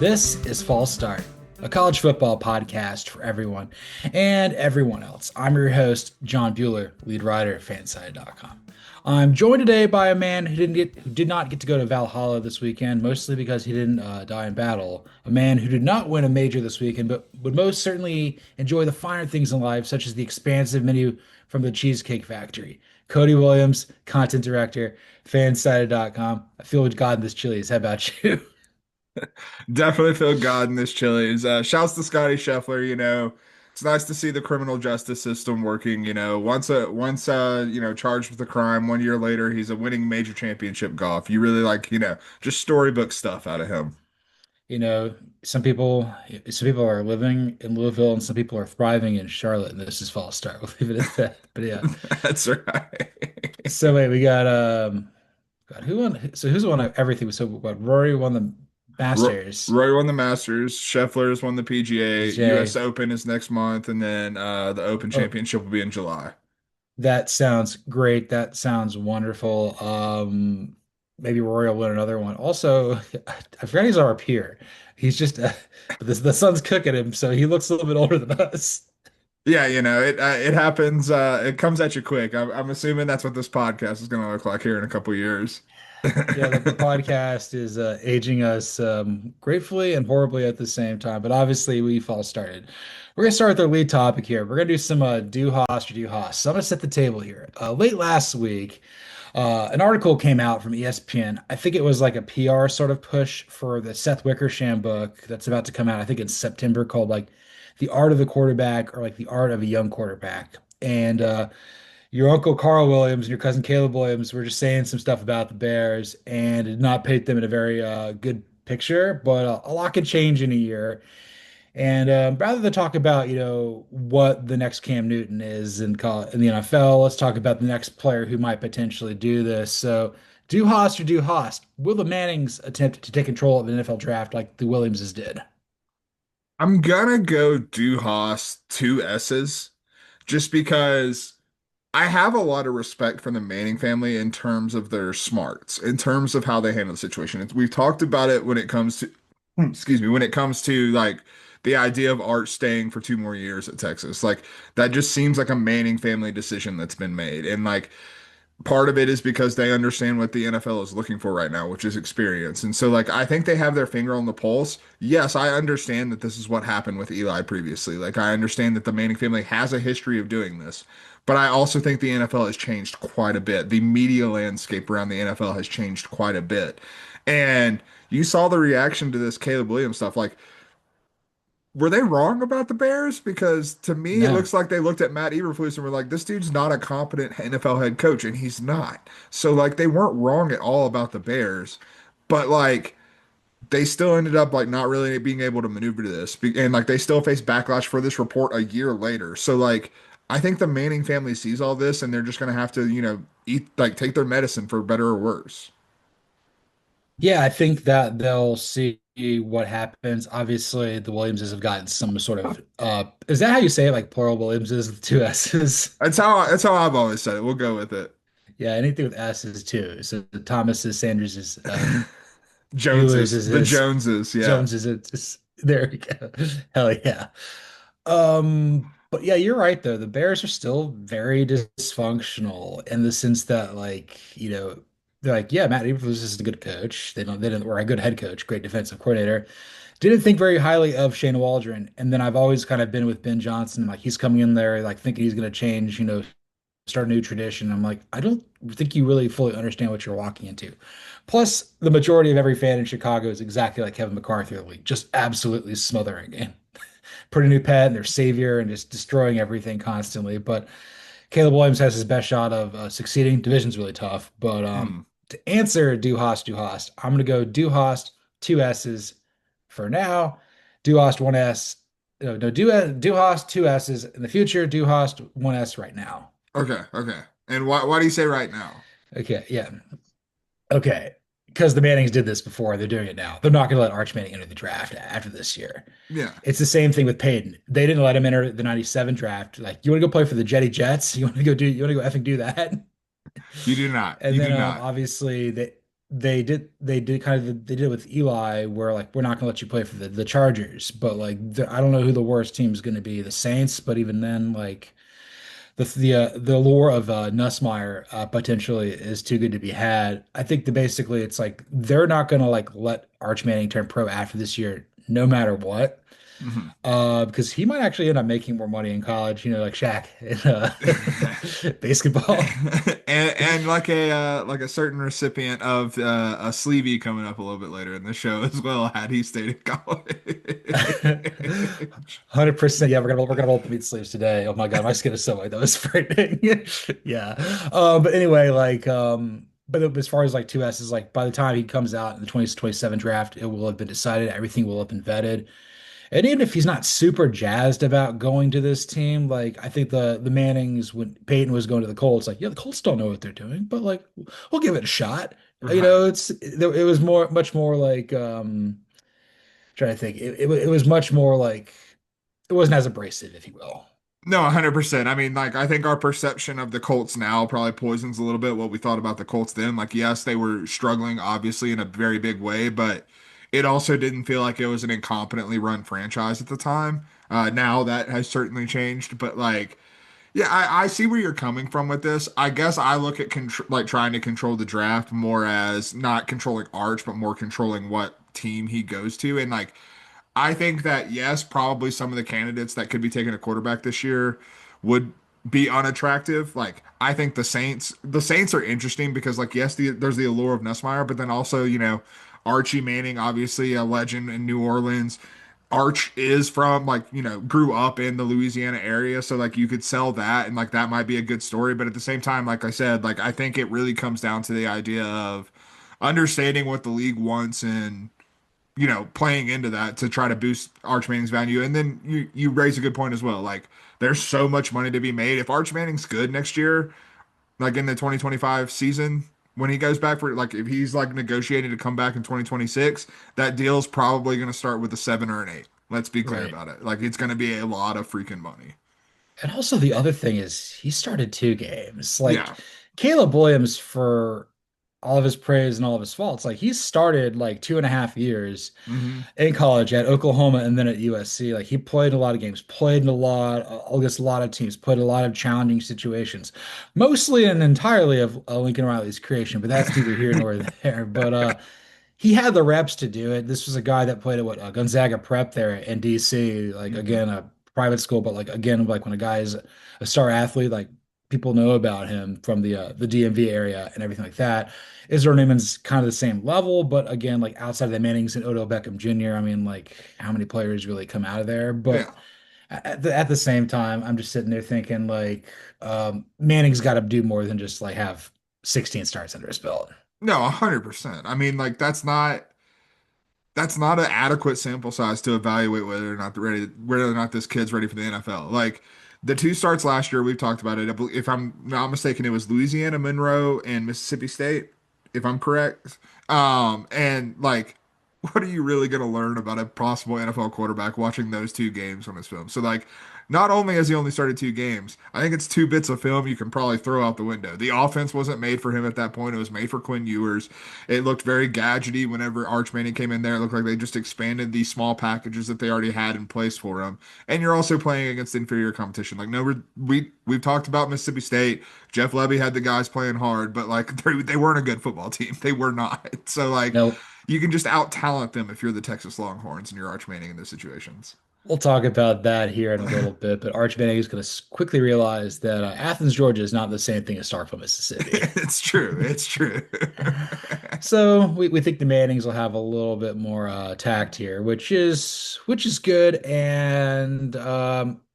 This is False Start, a college football podcast for everyone and everyone else. I'm your host, John Buhler, lead writer at fanside.com. I'm joined today by a man who did not get to go to Valhalla this weekend, mostly because he didn't die in battle. A man who did not win a major this weekend, but would most certainly enjoy the finer things in life, such as the expansive menu from the Cheesecake Factory. Cody Williams, content director, fanside.com. I feel God in this Chili's. How about you? Definitely feel God in this Chili's. Shouts to Scotty Scheffler. It's nice to see the criminal justice system working. Once charged with a crime, 1 year later, he's a winning major championship golf. You really like, just storybook stuff out of him. You know, some people are living in Louisville and some people are thriving in Charlotte, and this is false start. We'll leave it at that. But yeah. That's right. So wait, we got God, who's won everything? So what Rory won the Masters. Roy won the Masters. Scheffler's won the PGA. DJ. U.S. Open is next month, and then the Open Oh, Championship will be in July. that sounds great. That sounds wonderful. Maybe Rory will win another one. Also, I forgot he's our peer. He's just but the sun's cooking him, so he looks a little bit older than us. Yeah, it happens. It comes at you quick. I'm assuming that's what this podcast is going to look like here in a couple years. Yeah, the podcast is aging us gratefully and horribly at the same time. But obviously, we fall started. We're gonna start with our lead topic here. We're gonna do some do Host or do Host. So I'm gonna set the table here. Late last week, an article came out from ESPN. I think it was like a PR sort of push for the Seth Wickersham book that's about to come out. I think in September, called like "The Art of the Quarterback" or like "The Art of a Young Quarterback." And your uncle Carl Williams and your cousin Caleb Williams were just saying some stuff about the Bears and did not paint them in a very good picture, but a lot could change in a year. And rather than talk about, what the next Cam Newton is in the NFL, let's talk about the next player who might potentially do this. So, do Host or do Host? Will the Mannings attempt to take control of the NFL draft like the Williamses did? I'm gonna go do Haas two S's just because I have a lot of respect for the Manning family in terms of their smarts, in terms of how they handle the situation. We've talked about it when it comes to, excuse me, when it comes to like the idea of Art staying for 2 more years at Texas. Like that just seems like a Manning family decision that's been made. And like part of it is because they understand what the NFL is looking for right now, which is experience. And so, like, I think they have their finger on the pulse. Yes, I understand that this is what happened with Eli previously. Like, I understand that the Manning family has a history of doing this. But I also think the NFL has changed quite a bit. The media landscape around the NFL has changed quite a bit. And you saw the reaction to this Caleb Williams stuff. Like, were they wrong about the Bears? Because to me, it No. looks like they looked at Matt Eberflus and were like, this dude's not a competent NFL head coach, and he's not. So, like, they weren't wrong at all about the Bears, but like, they still ended up like not really being able to maneuver to this, and like, they still face backlash for this report a year later. So, like, I think the Manning family sees all this, and they're just gonna have to, eat like take their medicine for better or worse. Yeah, I think that they'll see what happens. Obviously, the Williamses have gotten some sort of is that how you say it? Like plural Williamses with two S's? That's how I've always said it. We'll go with it. Yeah, anything with S's too. So Thomas's, Sanders's, Bueller's Joneses, is the this, Joneses, yeah. Jones is it. There we go. Hell yeah. But yeah, you're right though. The Bears are still very dysfunctional in the sense that they're like, yeah, Matt Eberflus is a good coach. They didn't or a good head coach, great defensive coordinator. Didn't think very highly of Shane Waldron. And then I've always kind of been with Ben Johnson. Like he's coming in there like thinking he's gonna change, start a new tradition. I'm like, I don't think you really fully understand what you're walking into. Plus, the majority of every fan in Chicago is exactly like Kevin McCarthy, like just absolutely smothering and put a new pet and their savior and just destroying everything constantly. But Caleb Williams has his best shot of succeeding. Division's really tough, but Hmm. to answer Du Hast, I'm gonna go Du Hast two S's for now. Du Hast one S. No, Du Hast two S's in the future. Du Hast one S right now. Okay, okay. And why do you say right now? Okay, yeah. Okay. Because the Mannings did this before, they're doing it now. They're not going to let Arch Manning enter the draft after this year. Yeah, It's the same thing with Peyton. They didn't let him enter the 97 draft. Like, you want to go play for the Jetty Jets? You want to go effing do that? you do not. And You then do not. obviously they did kind of they did it with Eli where like we're not gonna let you play for the Chargers, but like I don't know who the worst team is gonna be, the Saints, but even then like the allure of Nussmeier potentially is too good to be had. I think that basically it's like they're not gonna like let Arch Manning turn pro after this year, no matter what. Mhm. Because he might actually end up making more money in college, like Shaq in basketball. And like a certain recipient of a Sleevie coming up a little bit later in the show as well, had he stayed in college. 100%. Yeah, we're gonna roll up the meat sleeves today. Oh my God, my skin is so white. That was frightening. Yeah. But anyway, like but as far as like two S's, like by the time he comes out in the 2027 draft, it will have been decided. Everything will have been vetted. And even if he's not super jazzed about going to this team, like I think the Mannings when Peyton was going to the Colts, like yeah, the Colts don't know what they're doing, but like we'll give it a shot. Right. It was much more like trying to think. It was much more like it wasn't as abrasive, if you will. No, 100%. I mean, like, I think our perception of the Colts now probably poisons a little bit what we thought about the Colts then. Like, yes, they were struggling, obviously, in a very big way, but it also didn't feel like it was an incompetently run franchise at the time. Now that has certainly changed, but like, yeah, I see where you're coming from with this. I guess I look at like trying to control the draft more as not controlling Arch, but more controlling what team he goes to. And like, I think that yes, probably some of the candidates that could be taking a quarterback this year would be unattractive. Like I think the Saints are interesting because like yes, there's the allure of Nussmeier, but then also Archie Manning, obviously a legend in New Orleans. Arch is from like grew up in the Louisiana area, so like you could sell that and like that might be a good story. But at the same time, like I said, like I think it really comes down to the idea of understanding what the league wants and playing into that to try to boost Arch Manning's value. And then you raise a good point as well. Like there's so much money to be made. If Arch Manning's good next year, like in the 2025 season, when he goes back for like if he's like negotiating to come back in 2026, that deal's probably going to start with a 7 or an 8. Let's be clear Right. about it. Like it's going to be a lot of freaking money. And also the other thing is he started two games. Like Yeah. Caleb Williams, for all of his praise and all of his faults, like he started like 2.5 years Hmm. in college at Oklahoma and then at USC. Like he played a lot of games, played in a lot against a lot of teams, played a lot of challenging situations, mostly and entirely of Lincoln Riley's creation, but that's neither here nor there. But he had the reps to do it. This was a guy that played at what Gonzaga Prep there in DC, like Hmm. again a private school, but like again like when a guy is a star athlete, like people know about him from the DMV area and everything like that. Israel Newman's kind of the same level, but again, like outside of the Mannings and Odell Beckham Jr., I mean, like how many players really come out of there? But Yeah. at the same time, I'm just sitting there thinking like Manning's got to do more than just like have 16 starts under his belt. No, 100%. I mean, like that's not an adequate sample size to evaluate whether or not this kid's ready for the NFL. Like the two starts last year, we've talked about it. If I'm not mistaken, it was Louisiana, Monroe, and Mississippi State, if I'm correct. And like, what are you really going to learn about a possible NFL quarterback watching those two games on his film? So like, not only has he only started two games, I think it's two bits of film you can probably throw out the window. The offense wasn't made for him at that point. It was made for Quinn Ewers. It looked very gadgety whenever Arch Manning came in there. It looked like they just expanded the small packages that they already had in place for him. And you're also playing against inferior competition. Like no, we've talked about Mississippi State. Jeff Levy had the guys playing hard, but like they weren't a good football team. They were not. So like Nope. you can just out talent them if you're the Texas Longhorns and you're Arch Manning in those situations. We'll talk about that here in a little bit, but Arch Manning is going to quickly realize that Athens, Georgia is not the same thing as Starkville, Mississippi. It's true. It's true. So we think the Mannings will have a little bit more tact here, which is good. And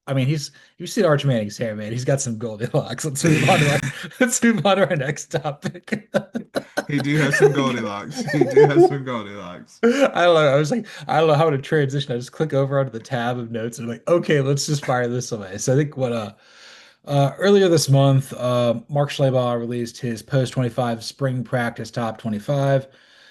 I mean you see Arch Manning's hair, man. He's got some Goldilocks. Let's move on to our next topic. He do have some Goldilocks. He do have some Goldilocks. I don't know. I was like, I don't know how to transition. I just click over onto the tab of notes and I'm like, okay, let's just fire this away. So I think what earlier this month, Mark Schlabach released his post 25 spring practice top 25.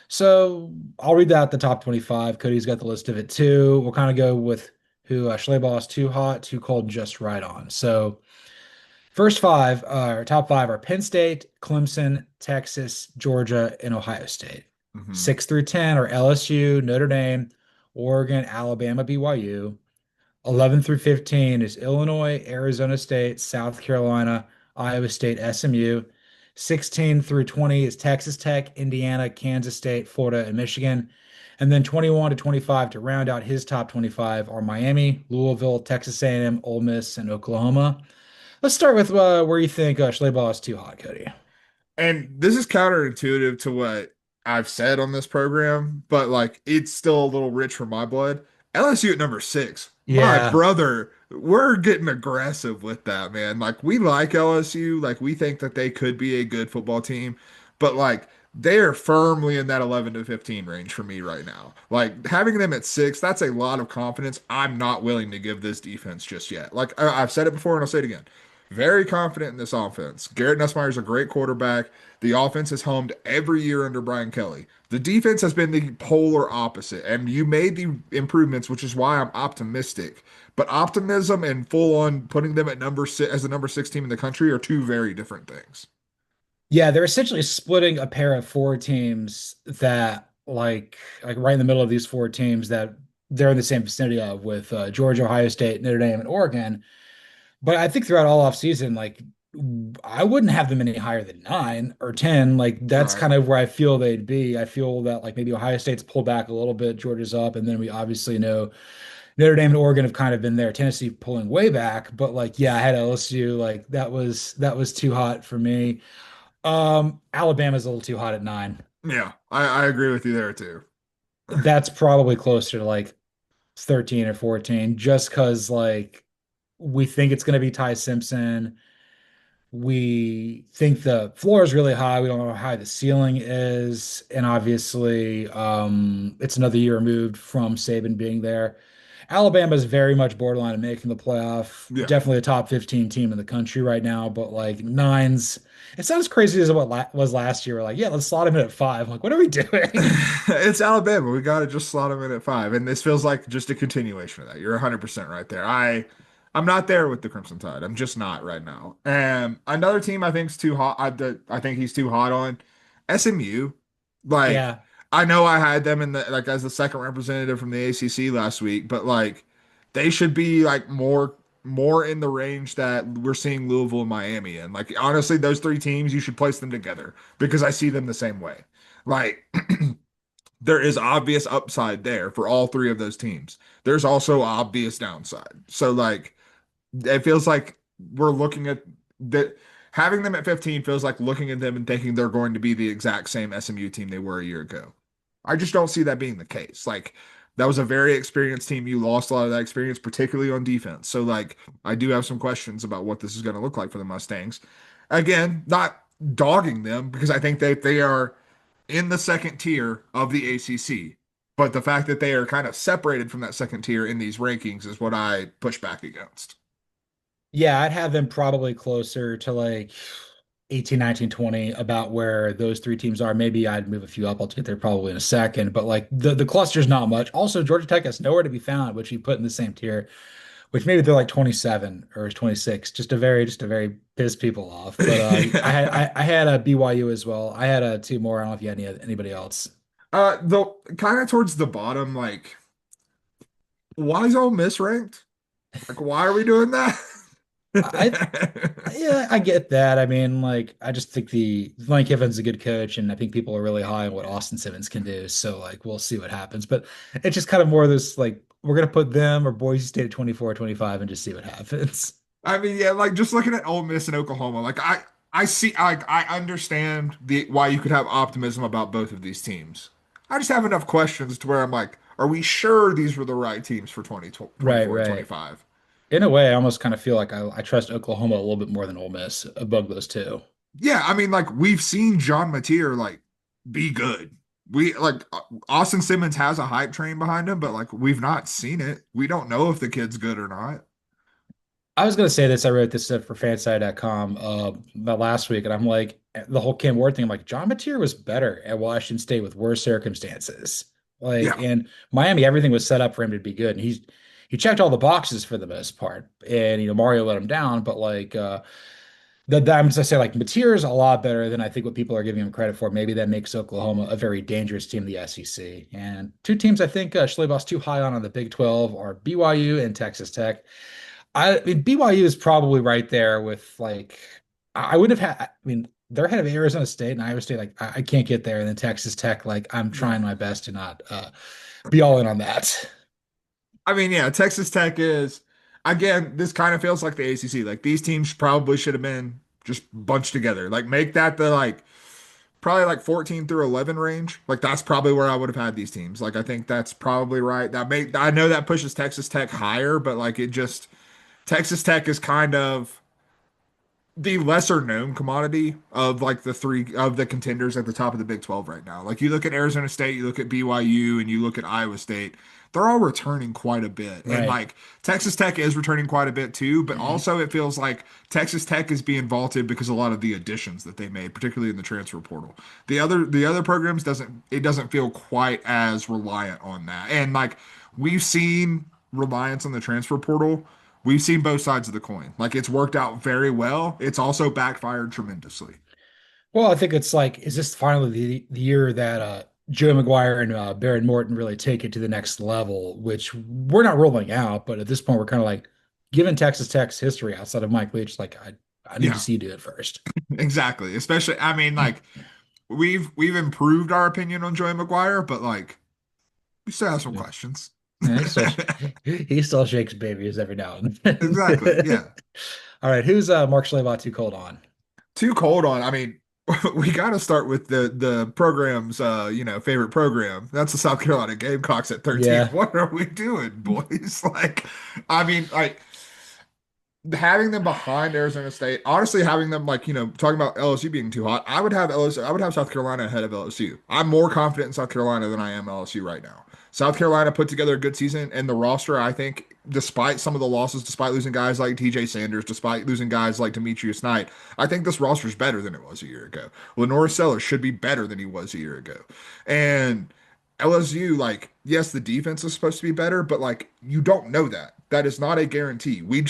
So I'll read out the top 25. Cody's got the list of it too. We'll kind of go with who Schlabach's too hot, too cold, just right on. So First five, or top five are Penn State, Clemson, Texas, Georgia, and Ohio State. Hmm. 6 through 10 are LSU, Notre Dame, Oregon, Alabama, BYU. 11 through 15 is Illinois, Arizona State, South Carolina, Iowa State, SMU. 16 through 20 is Texas Tech, Indiana, Kansas State, Florida, and Michigan. And then 21 to 25 to round out his top 25 are Miami, Louisville, Texas A&M, Ole Miss, and Oklahoma. Let's start with where you think Schleybaugh is too hot, Cody. And this is counterintuitive to what I've said on this program, but like it's still a little rich for my blood. LSU at number 6. My Yeah, brother, we're getting aggressive with that, man. Like we like LSU, like we think that they could be a good football team, but like they are firmly in that 11 to 15 range for me right now. Like having them at 6, that's a lot of confidence. I'm not willing to give this defense just yet. Like I've said it before and I'll say it again. Very confident in this offense. Garrett Nussmeier is a great quarterback. The offense is homed every year under Brian Kelly. The defense has been the polar opposite, and you made the improvements, which is why I'm optimistic. But optimism and full on putting them at number 6 as the number 6 team in the country are two very different things. yeah, they're essentially splitting a pair of four teams that like right in the middle of these four teams that they're in the same vicinity of with Georgia, Ohio State, Notre Dame, and Oregon. But I think throughout all off season, like I wouldn't have them any higher than 9 or 10. Like that's Right. kind of where I feel they'd be. I feel that like maybe Ohio State's pulled back a little bit, Georgia's up, and then we obviously know Notre Dame and Oregon have kind of been there. Tennessee pulling way back, but like yeah, I had LSU. Like that was too hot for me. Alabama's a little too hot at 9. Yeah, I agree with you there too. That's probably closer to like 13 or 14, just because like we think it's going to be Ty Simpson. We think the floor is really high. We don't know how high the ceiling is. And obviously, it's another year removed from Saban being there. Alabama is very much borderline of making the playoff. Yeah. Definitely a top 15 team in the country right now, but like nines, it sounds crazy as what la was last year. We're like, yeah, let's slot him in at 5. Like, what are we doing? It's Alabama. We got to just slot them in at 5, and this feels like just a continuation of that. You're 100% right there. I'm not there with the Crimson Tide. I'm just not right now. Another team I think's too hot. I think he's too hot on SMU. Like Yeah. I know I had them in the like as the second representative from the ACC last week, but like they should be like more in the range that we're seeing Louisville and Miami in. Like honestly, those three teams you should place them together because I see them the same way. Like there is obvious upside there for all three of those teams. There's also obvious downside. So like it feels like we're looking at that having them at 15 feels like looking at them and thinking they're going to be the exact same SMU team they were a year ago. I just don't see that being the case. Like that was a very experienced team. You lost a lot of that experience, particularly on defense. So like I do have some questions about what this is going to look like for the Mustangs. Again, not dogging them because I think they are in the second tier of the ACC. But the fact that they are kind of separated from that second tier in these rankings is what I push back against. Yeah, I'd have them probably closer to like 18, 19, 20, about where those three teams are. Maybe I'd move a few up. I'll get there probably in a second. But like the cluster's not much. Also, Georgia Tech has nowhere to be found, which you put in the same tier, which maybe they're like 27 or 26. Just a very piss people off. But I had Yeah. I had a BYU as well. I had a two more. I don't know if you had anybody else. Though kind of towards the bottom, like, why is Ole Miss ranked? Like, why are we doing that? I Yeah, I get that. I mean, like, I just think the Lane Kiffin's a good coach, and I think people are really high on what Austin Simmons can do. So, like, we'll see what happens. But it's just kind of more of this, like, we're gonna put them or Boise State at 24, 25, and just see what happens. I mean, yeah, like just looking at Ole Miss and Oklahoma, like I see, I understand the why you could have optimism about both of these teams. I just have enough questions to where I'm like, are we sure these were the right teams for 20 Right, and right. 25? In a way, I almost kind of feel like I trust Oklahoma a little bit more than Ole Miss above those two. Yeah, I mean, like we've seen John Mateer like be good. We like Austin Simmons has a hype train behind him, but like we've not seen it. We don't know if the kid's good or not. I was gonna say this. I wrote this up for fanside.com about last week, and I'm like the whole Cam Ward thing. I'm like John Mateer was better at Washington State with worse circumstances. Like Yeah. in Miami, everything was set up for him to be good, and he checked all the boxes for the most part. And Mario let him down, but like I'm just gonna say like Mateer is a lot better than I think what people are giving him credit for. Maybe that makes Oklahoma a very dangerous team in the SEC. And two teams I think Schleyboss too high on the Big 12 are BYU and Texas Tech. I mean BYU is probably right there with like I would have had. I mean they're ahead of Arizona State and Iowa State. Like I can't get there. And then Texas Tech, like I'm Yeah. trying my best to not be all in on that. I mean, yeah, Texas Tech is, again, this kind of feels like the ACC. Like these teams probably should have been just bunched together. Like make that the like probably like 14 through 11 range. Like that's probably where I would have had these teams. Like I think that's probably right. I know that pushes Texas Tech higher, but like it just Texas Tech is kind of the lesser known commodity of like the three of the contenders at the top of the Big 12 right now. Like you look at Arizona State, you look at BYU, and you look at Iowa State, they're all returning quite a bit. And Right. like Texas Tech is returning quite a bit too, but also it feels like Texas Tech is being vaulted because a lot of the additions that they made, particularly in the transfer portal. The other programs doesn't feel quite as reliant on that. And like we've seen reliance on the transfer portal, we've seen both sides of the coin. Like it's worked out very well. It's also backfired tremendously. Well, I think it's like, is this finally the year that Joe McGuire and Baron Morton really take it to the next level, which we're not rolling out, but at this point we're kind of like, given Texas Tech's history outside of Mike Leach, like I need to Yeah, see you do it first. exactly. Especially, I mean, like we've improved our opinion on Joey McGuire, but like we still have some Yeah, questions. yeah, he still shakes babies every now and Exactly. then. Yeah. All right, who's Mark Schlabach too cold on? Too cold on. I mean, we got to start with the program's favorite program. That's the South Carolina Gamecocks at 13. Yeah, What are we doing, boys? Like, I mean, like having them behind Arizona State, honestly, having them like, talking about LSU being too hot, I would have South Carolina ahead of LSU. I'm more confident in South Carolina than I am LSU right now. South Carolina put together a good season, and the roster, I think, despite some of the losses, despite losing guys like TJ Sanders, despite losing guys like Demetrius Knight, I think this roster is better than it was a year ago. Lenore Sellers should be better than he was a year ago. And LSU, like, yes, the defense is supposed to be better, but like you don't know that. That is not a guarantee. We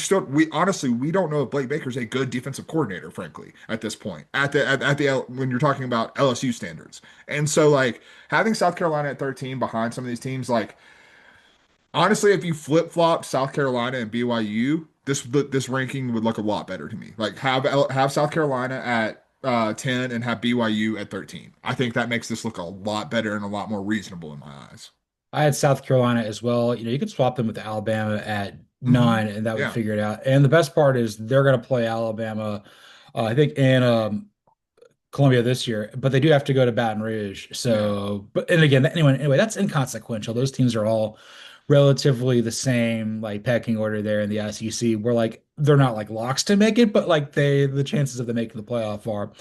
honestly we don't know if Blake Baker's a good defensive coordinator, frankly, at this point. When you're talking about LSU standards. And so like having South Carolina at 13 behind some of these teams, like honestly, if you flip-flop South Carolina and BYU, this ranking would look a lot better to me. Like have South Carolina at 10 and have BYU at 13. I think that makes this look a lot better and a lot more reasonable in my eyes. I had South Carolina as well. You could swap them with Alabama at Hmm. 9, and that would Yeah. figure it out. And the best part is they're going to play Alabama, I think, in Columbia this year, but they do have to go to Baton Rouge. Yeah. So, but and again, anyway, that's inconsequential. Those teams are all relatively the same, like pecking order there in the SEC. We're like they're not like locks to make it, but like the chances of them making the playoff are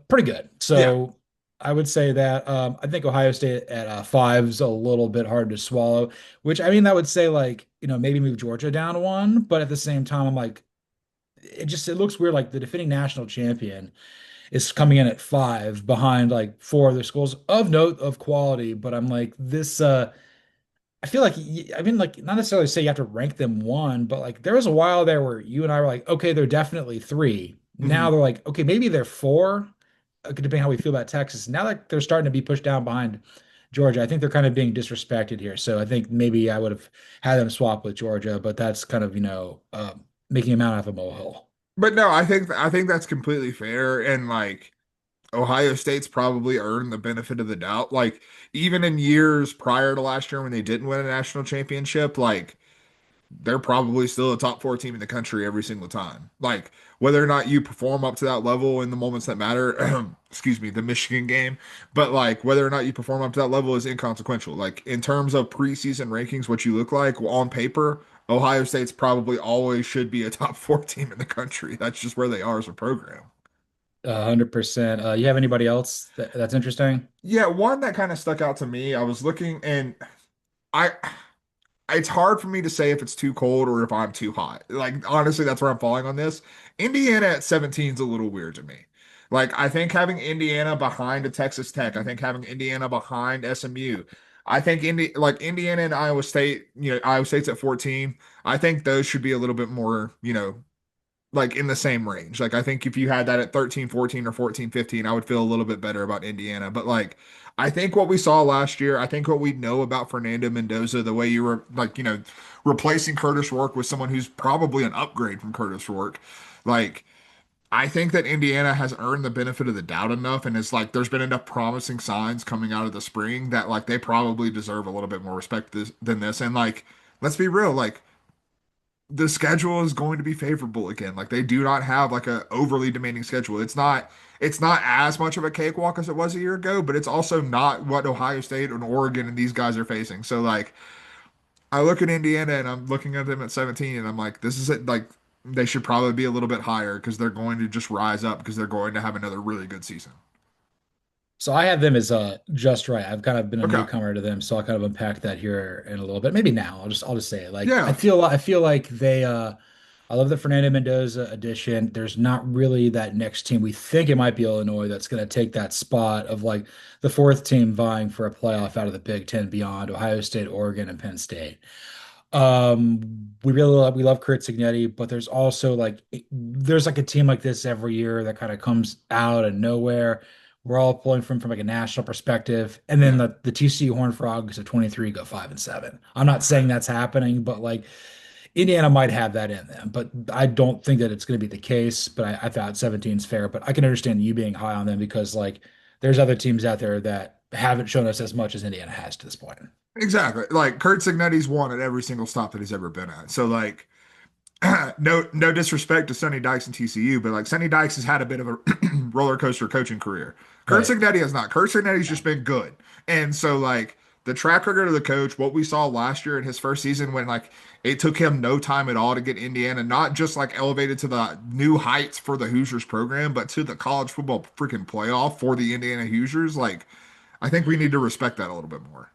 pretty good. Yeah. So I would say that I think Ohio State at 5 is a little bit hard to swallow. Which I mean, that would say like maybe move Georgia down one, but at the same time, I'm like it looks weird. Like the defending national champion is coming in at 5 behind like 4 other schools of note of quality. But I'm like, this I feel like I mean like not necessarily say you have to rank them 1, but like there was a while there where you and I were like, okay, they're definitely 3. Now Hmm. they're like, okay, maybe they're 4, depending how we feel about Texas. Now that they're starting to be pushed down behind Georgia, I think they're kind of being disrespected here. So I think maybe I would have had them swap with Georgia, but that's kind of, making a mountain out of a molehill. But no, I think that's completely fair. And like Ohio State's probably earned the benefit of the doubt. Like even in years prior to last year when they didn't win a national championship, like they're probably still a top four team in the country every single time. Like whether or not you perform up to that level in the moments that matter, excuse me, the Michigan game, but like whether or not you perform up to that level is inconsequential. Like in terms of preseason rankings, what you look like well, on paper, Ohio State's probably always should be a top four team in the country. That's just where they are as a program. 100%. You have anybody else that's interesting? Yeah, one that kind of stuck out to me, I was looking and I it's hard for me to say if it's too cold or if I'm too hot. Like honestly, that's where I'm falling on this. Indiana at 17 is a little weird to me. Like I think having Indiana behind a Texas Tech, I think having Indiana behind SMU, I think Indiana and Iowa State, Iowa State's at 14. I think those should be a little bit more, like in the same range. Like I think if you had that at 13, 14, or 14, 15, I would feel a little bit better about Indiana. But like I think what we saw last year, I think what we know about Fernando Mendoza, the way you were like, replacing Curtis Rourke with someone who's probably an upgrade from Curtis Rourke, like I think that Indiana has earned the benefit of the doubt enough, and it's like there's been enough promising signs coming out of the spring that like they probably deserve a little bit more respect than this. And like, let's be real, like the schedule is going to be favorable again. Like they do not have like a overly demanding schedule. It's not as much of a cakewalk as it was a year ago, but it's also not what Ohio State and Oregon and these guys are facing. So like I look at Indiana and I'm looking at them at 17 and I'm like, this is it. Like they should probably be a little bit higher because they're going to just rise up because they're going to have another really good season. So I have them as just right. I've kind of been a Okay. newcomer to them, so I'll kind of unpack that here in a little bit. Maybe now. I'll just say it. Like Yeah. I feel like they I love the Fernando Mendoza addition. There's not really that next team. We think it might be Illinois that's going to take that spot of like the fourth team vying for a playoff out of the Big Ten beyond Ohio State, Oregon, and Penn State. We love Kurt Signetti, but there's like a team like this every year that kind of comes out of nowhere. We're all pulling from like a national perspective, and then Yeah. the TCU Horned Frogs of 23 go 5-7. I'm not saying that's happening, but like Indiana might have that in them, but I don't think that it's going to be the case. But I thought 17 is fair, but I can understand you being high on them because like there's other teams out there that haven't shown us as much as Indiana has to this point. Exactly. Like Kurt Signetti's won at every single stop that he's ever been at. So like no disrespect to Sonny Dykes and TCU, but like Sonny Dykes has had a bit of a roller coaster coaching career. Kurt Right. Signetti has not. Kurt Signetti's just been good. And so like the track record of the coach, what we saw last year in his first season when like it took him no time at all to get Indiana not just like elevated to the new heights for the Hoosiers program, but to the college football freaking playoff for the Indiana Hoosiers, like I think we need to respect that a little bit more.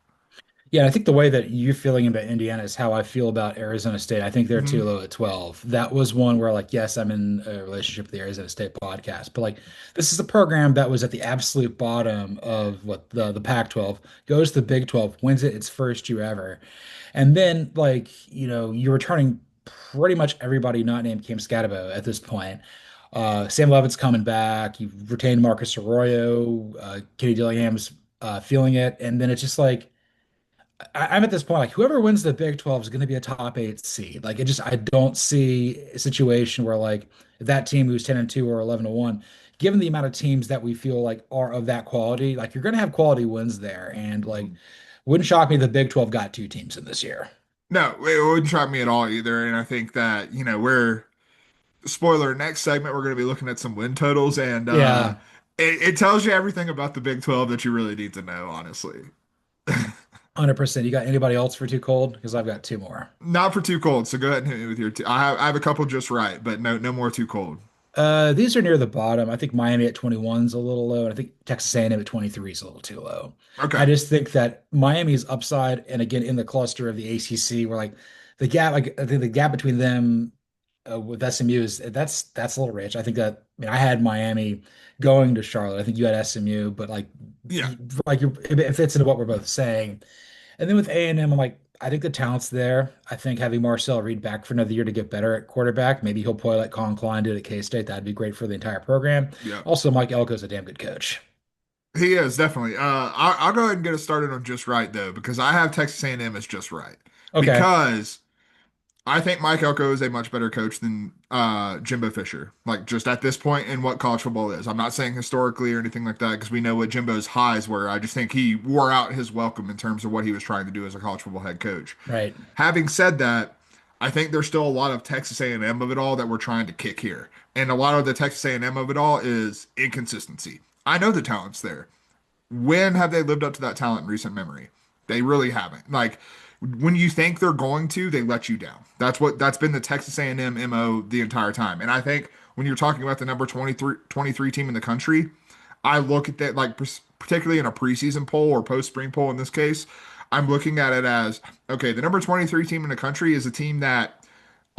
Yeah, I think the way that you're feeling about Indiana is how I feel about Arizona State. I think they're too Hmm. low at 12. That was one where, like, yes, I'm in a relationship with the Arizona State podcast, but like, this is a program that was at the absolute bottom of what the Pac-12, goes to the Big 12, wins it its first year ever. And then, like, you're returning pretty much everybody not named Cam Scatabo at this point. Sam Levitt's coming back. You've retained Marcus Arroyo. Kenny Dillingham's feeling it. And then it's just like, I'm at this point, like whoever wins the Big 12 is going to be a top eight seed. Like I don't see a situation where like that team who's 10-2 or 11-1, given the amount of teams that we feel like are of that quality, like you're going to have quality wins there. And like, wouldn't shock me if the Big 12 got two teams in this year. No, it wouldn't shock me at all either. And I think that, we're spoiler, next segment we're going to be looking at some win totals and Yeah, it tells you everything about the Big 12 that you really need to know, honestly. 100%. You got anybody else for too cold? Because I've got two more. Not for too cold, so go ahead and hit me with your two. I have a couple just right, but no more too cold. These are near the bottom. I think Miami at 21 is a little low, and I think Texas A&M at 23 is a little too low. I Okay. just think that Miami's upside, and again in the cluster of the ACC, where the gap, like I think the gap between them with SMU is that's a little rich. I think that I mean I had Miami going to Charlotte. I think you had SMU, but Yeah. it fits into what we're both saying. And then with A&M, I'm like, I think the talent's there. I think having Marcel Reed back for another year to get better at quarterback, maybe he'll play like Colin Klein did at K-State. That'd be great for the entire program. Yeah. Also, Mike Elko's a damn good coach. He is definitely. I'll go ahead and get us started on just right though, because I have Texas A&M as just right. Okay, Because I think Mike Elko is a much better coach than Jimbo Fisher. Like just at this point in what college football is. I'm not saying historically or anything like that because we know what Jimbo's highs were. I just think he wore out his welcome in terms of what he was trying to do as a college football head coach. right. Having said that, I think there's still a lot of Texas A&M of it all that we're trying to kick here. And a lot of the Texas A&M of it all is inconsistency. I know the talent's there. When have they lived up to that talent in recent memory? They really haven't. Like when you think they're going to, they let you down. That's been the Texas A&M MO the entire time. And I think when you're talking about the number 23 team in the country, I look at that like particularly in a preseason poll or post spring poll in this case, I'm looking at it as okay, the number 23 team in the country is a team that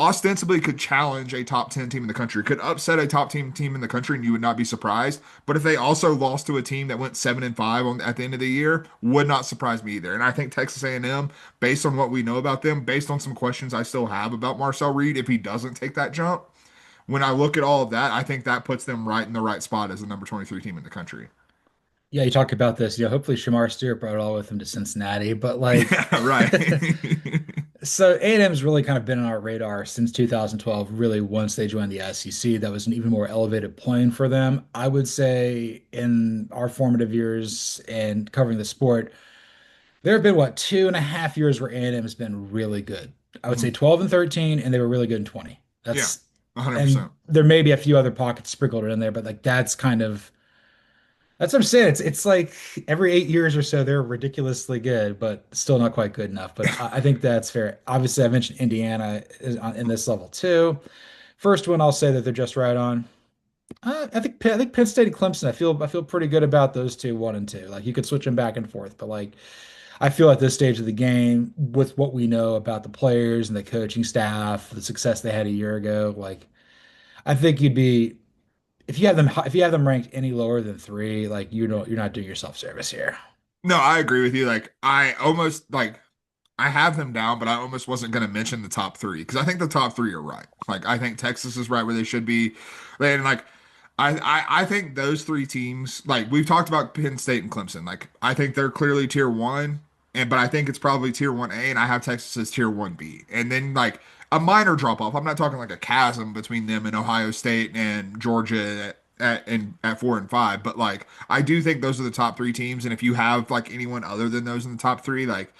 ostensibly could challenge a top 10 team in the country, could upset a top team in the country, and you would not be surprised. But if they also lost to a team that went 7-5 at the end of the year, would not surprise me either. And I think Texas A&M, based on what we know about them, based on some questions I still have about Marcel Reed, if he doesn't take that jump, when I look at all of that, I think that puts them right in the right spot as the number 23 team in the country. Yeah, you talk about this. Hopefully Shamar Stewart brought it all with him to Cincinnati, but like, Yeah, right. so A&M's really kind of been on our radar since 2012. Really, once they joined the SEC, that was an even more elevated plane for them. I would say in our formative years and covering the sport, there have been what 2.5 years where A&M has been really good. I would say Mhm. 12 and 13, and they were really good in 20. Yeah, That's 100%. and there may be a few other pockets sprinkled in there, but like that's what I'm saying. It's like every 8 years or so, they're ridiculously good, but still not quite good enough. But I think that's fair. Obviously, I mentioned Indiana is in this level too. First one, I'll say that they're just right on. I think Penn State and Clemson. I feel pretty good about those two, one and two. Like you could switch them back and forth, but like I feel at this stage of the game, with what we know about the players and the coaching staff, the success they had a year ago, like I think you'd be if you have them ranked any lower than three, like you're not doing yourself service here. No, I agree with you. Like, I almost like I have them down, but I almost wasn't going to mention the top three because I think the top three are right. Like, I think Texas is right where they should be. And like, I think those three teams, like we've talked about Penn State and Clemson. Like, I think they're clearly tier one, and but I think it's probably tier 1A, and I have Texas as tier 1B. And then like a minor drop off. I'm not talking like a chasm between them and Ohio State and Georgia at 4 and 5, but like I do think those are the top three teams. And if you have like anyone other than those in the top three, like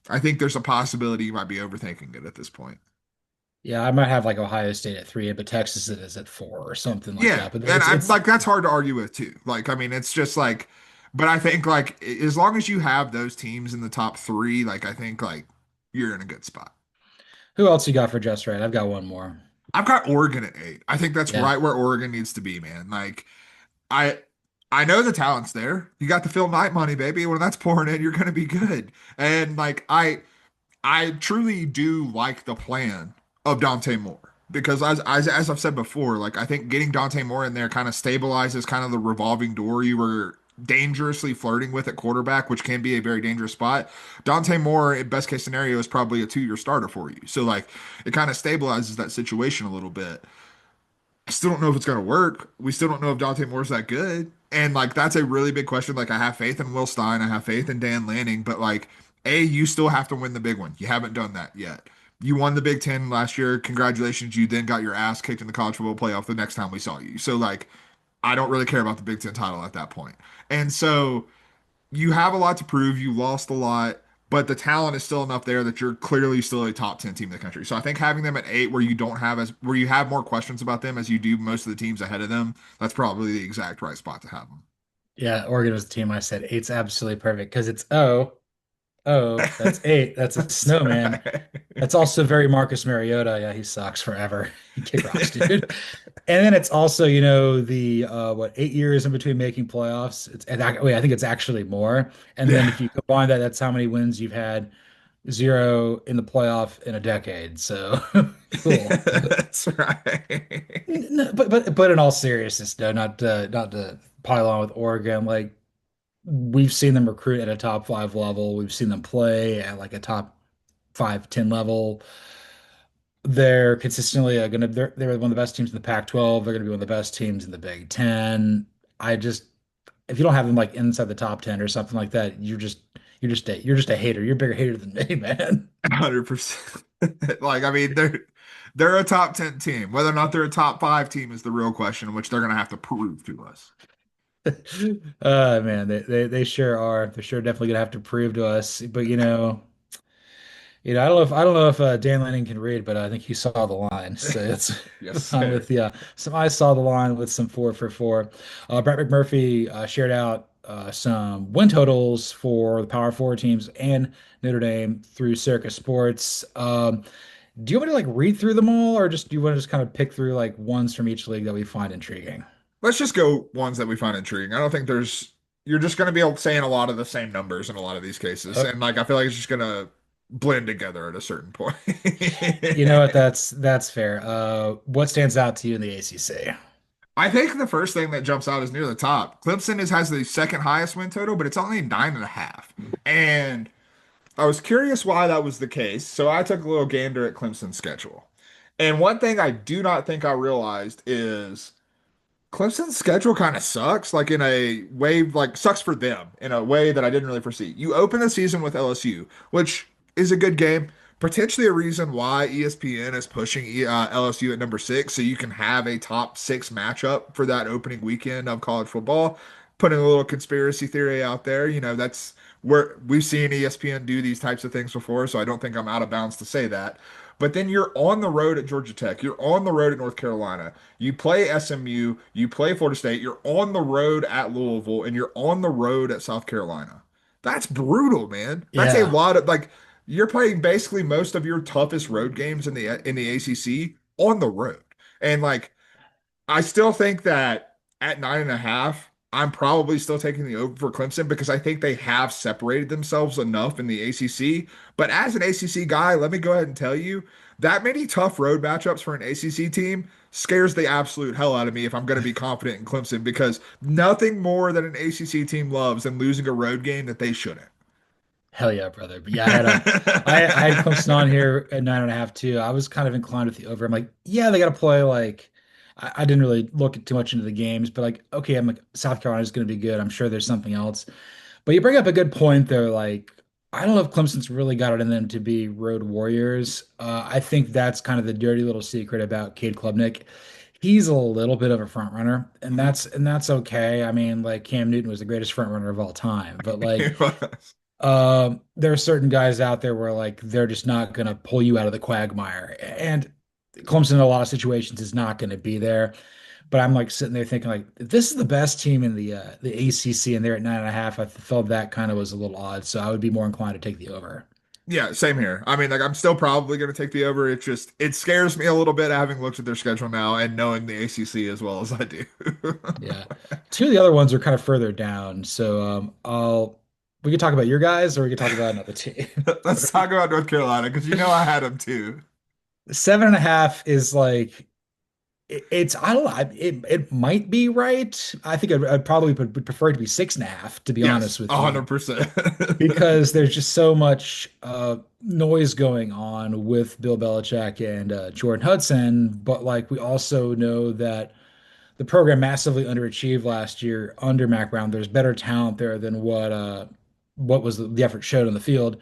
I think there's a possibility you might be overthinking it at this point. Yeah, I might have like Ohio State at three, but Texas is at four or something like Yeah, that. But and it's I it's like that's hard to argue with too. Like, I mean, it's just like, but I think like as long as you have those teams in the top three, like I think like you're in a good spot. who else you got for just right? I've got one more. I've got Oregon at 8. I think that's Yeah. right where Oregon needs to be, man. Like, I I know the talent's there. You got the Phil Knight money, baby. When that's pouring in, you're gonna be good. And like I truly do like the plan of Dante Moore because as I've said before, like I think getting Dante Moore in there kind of stabilizes kind of the revolving door you were dangerously flirting with at quarterback, which can be a very dangerous spot. Dante Moore, in best case scenario, is probably a 2 year starter for you. So like it kind of stabilizes that situation a little bit. I still don't know if it's going to work. We still don't know if Dante Moore's that good. And like that's a really big question. Like I have faith in Will Stein, I have faith in Dan Lanning, but like you still have to win the big one. You haven't done that yet. You won the Big Ten last year. Congratulations. You then got your ass kicked in the college football playoff the next time we saw you. So like I don't really care about the Big Ten title at that point. And so you have a lot to prove. You lost a lot, but the talent is still enough there that you're clearly still a top 10 team in the country. So I think having them at 8 where you don't have as where you have more questions about them as you do most of the teams ahead of them, that's probably the exact right spot to have Yeah, Oregon was the team I said. Eight's absolutely perfect because it's oh, that's them. eight. That's a That's snowman. right. That's also very Marcus Mariota. Yeah, he sucks forever. He kick rocks, dude. And then it's also, the what 8 years in between making playoffs. Wait, I think it's actually more. And then Yeah. if you combine that, that's how many wins you've had. Zero in the playoff in a decade. So cool. That's right. No, but in all seriousness, no, not to pile on with Oregon. Like we've seen them recruit at a top five level. We've seen them play at like a top 5, 10 level. They're consistently they're one of the best teams in the Pac-12. They're gonna be one of the best teams in the Big Ten. I just if you don't have them like inside the top 10 or something like that, you're just a hater. You're a bigger hater than me, man. 100%. Like, I mean, they're a top 10 team. Whether or not they're a top 5 team is the real question, which they're gonna have to prove to us. Man, they sure are. They're sure definitely gonna have to prove to us. But I don't know if Dan Lanning can read, but I think he saw the line. So it's Yes, on sir. with some I saw the line with some 4 for 4. Brett McMurphy shared out some win totals for the Power Four teams and Notre Dame through Circus Sports. Do you want me to like read through them all, or just do you want to just kind of pick through like ones from each league that we find intriguing? Let's just go ones that we find intriguing. I don't think you're just going to be saying a lot of the same numbers in a lot of these cases. Uh, And like, I feel like it's just going to blend together at a certain point. you know what? That's fair. What stands out to you in the ACC? I think the first thing that jumps out is near the top. Has the second highest win total, but it's only 9.5. And I was curious why that was the case. So I took a little gander at Clemson's schedule. And one thing I do not think I realized is Clemson's schedule kind of sucks, like in a way, like sucks for them in a way that I didn't really foresee. You open the season with LSU, which is a good game, potentially a reason why ESPN is pushing LSU at number six, so you can have a top six matchup for that opening weekend of college football. Putting a little conspiracy theory out there, that's where we've seen ESPN do these types of things before, so I don't think I'm out of bounds to say that. But then you're on the road at Georgia Tech. You're on the road at North Carolina. You play SMU, you play Florida State, you're on the road at Louisville, and you're on the road at South Carolina. That's brutal, man. That's a Yeah. lot of like you're playing basically most of your toughest road games in the ACC on the road. And like I still think that at 9.5, I'm probably still taking the over for Clemson because I think they have separated themselves enough in the ACC. But as an ACC guy, let me go ahead and tell you that many tough road matchups for an ACC team scares the absolute hell out of me if I'm going to be confident in Clemson because nothing more than an ACC team loves than losing a road game that they shouldn't. Hell yeah, brother. But yeah, I had Clemson on here at 9.5 too. I was kind of inclined with the over. I'm like, yeah, they got to play like I didn't really look too much into the games, but like, okay, I'm like South Carolina's going to be good. I'm sure there's something else. But you bring up a good point there. Like, I don't know if Clemson's really got it in them to be road warriors. I think that's kind of the dirty little secret about Cade Klubnik. He's a little bit of a front runner, and that's okay. I mean, like Cam Newton was the greatest front runner of all time, but like there are certain guys out there where like they're just not going to pull you out of the quagmire, and Clemson in a lot of situations is not going to be there. But I'm like sitting there thinking like if this is the best team in the ACC and they're at 9.5. I felt that kind of was a little odd, so I would be more inclined to take the over. Yeah, same here. I mean, like I'm still probably going to take the over. It scares me a little bit having looked at their schedule now and knowing the ACC as well as I do. Yeah, two of the other ones are kind of further down, so I'll we could talk about your guys or we could talk about another team. Let's talk about North Carolina because I had them too. 7.5 is like it's I don't know it might be right. I think I'd probably would prefer it to be 6.5 to be Yes, honest with you 100%. because there's just so much noise going on with Bill Belichick and Jordan Hudson. But like we also know that the program massively underachieved last year under Mac Brown. There's better talent there than what was the effort showed on the field.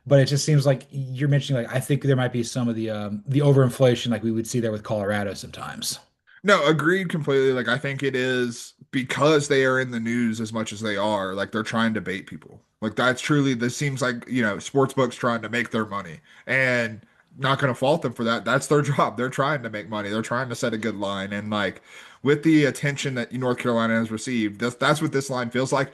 But it just seems like you're mentioning like I think there might be some of the overinflation like we would see there with Colorado sometimes. No, agreed completely. Like I think it is because they are in the news as much as they are, like they're trying to bait people. Like that's truly this seems like, sports books trying to make their money and not going to fault them for that. That's their job. They're trying to make money. They're trying to set a good line and like with the attention that North Carolina has received, that's what this line feels like.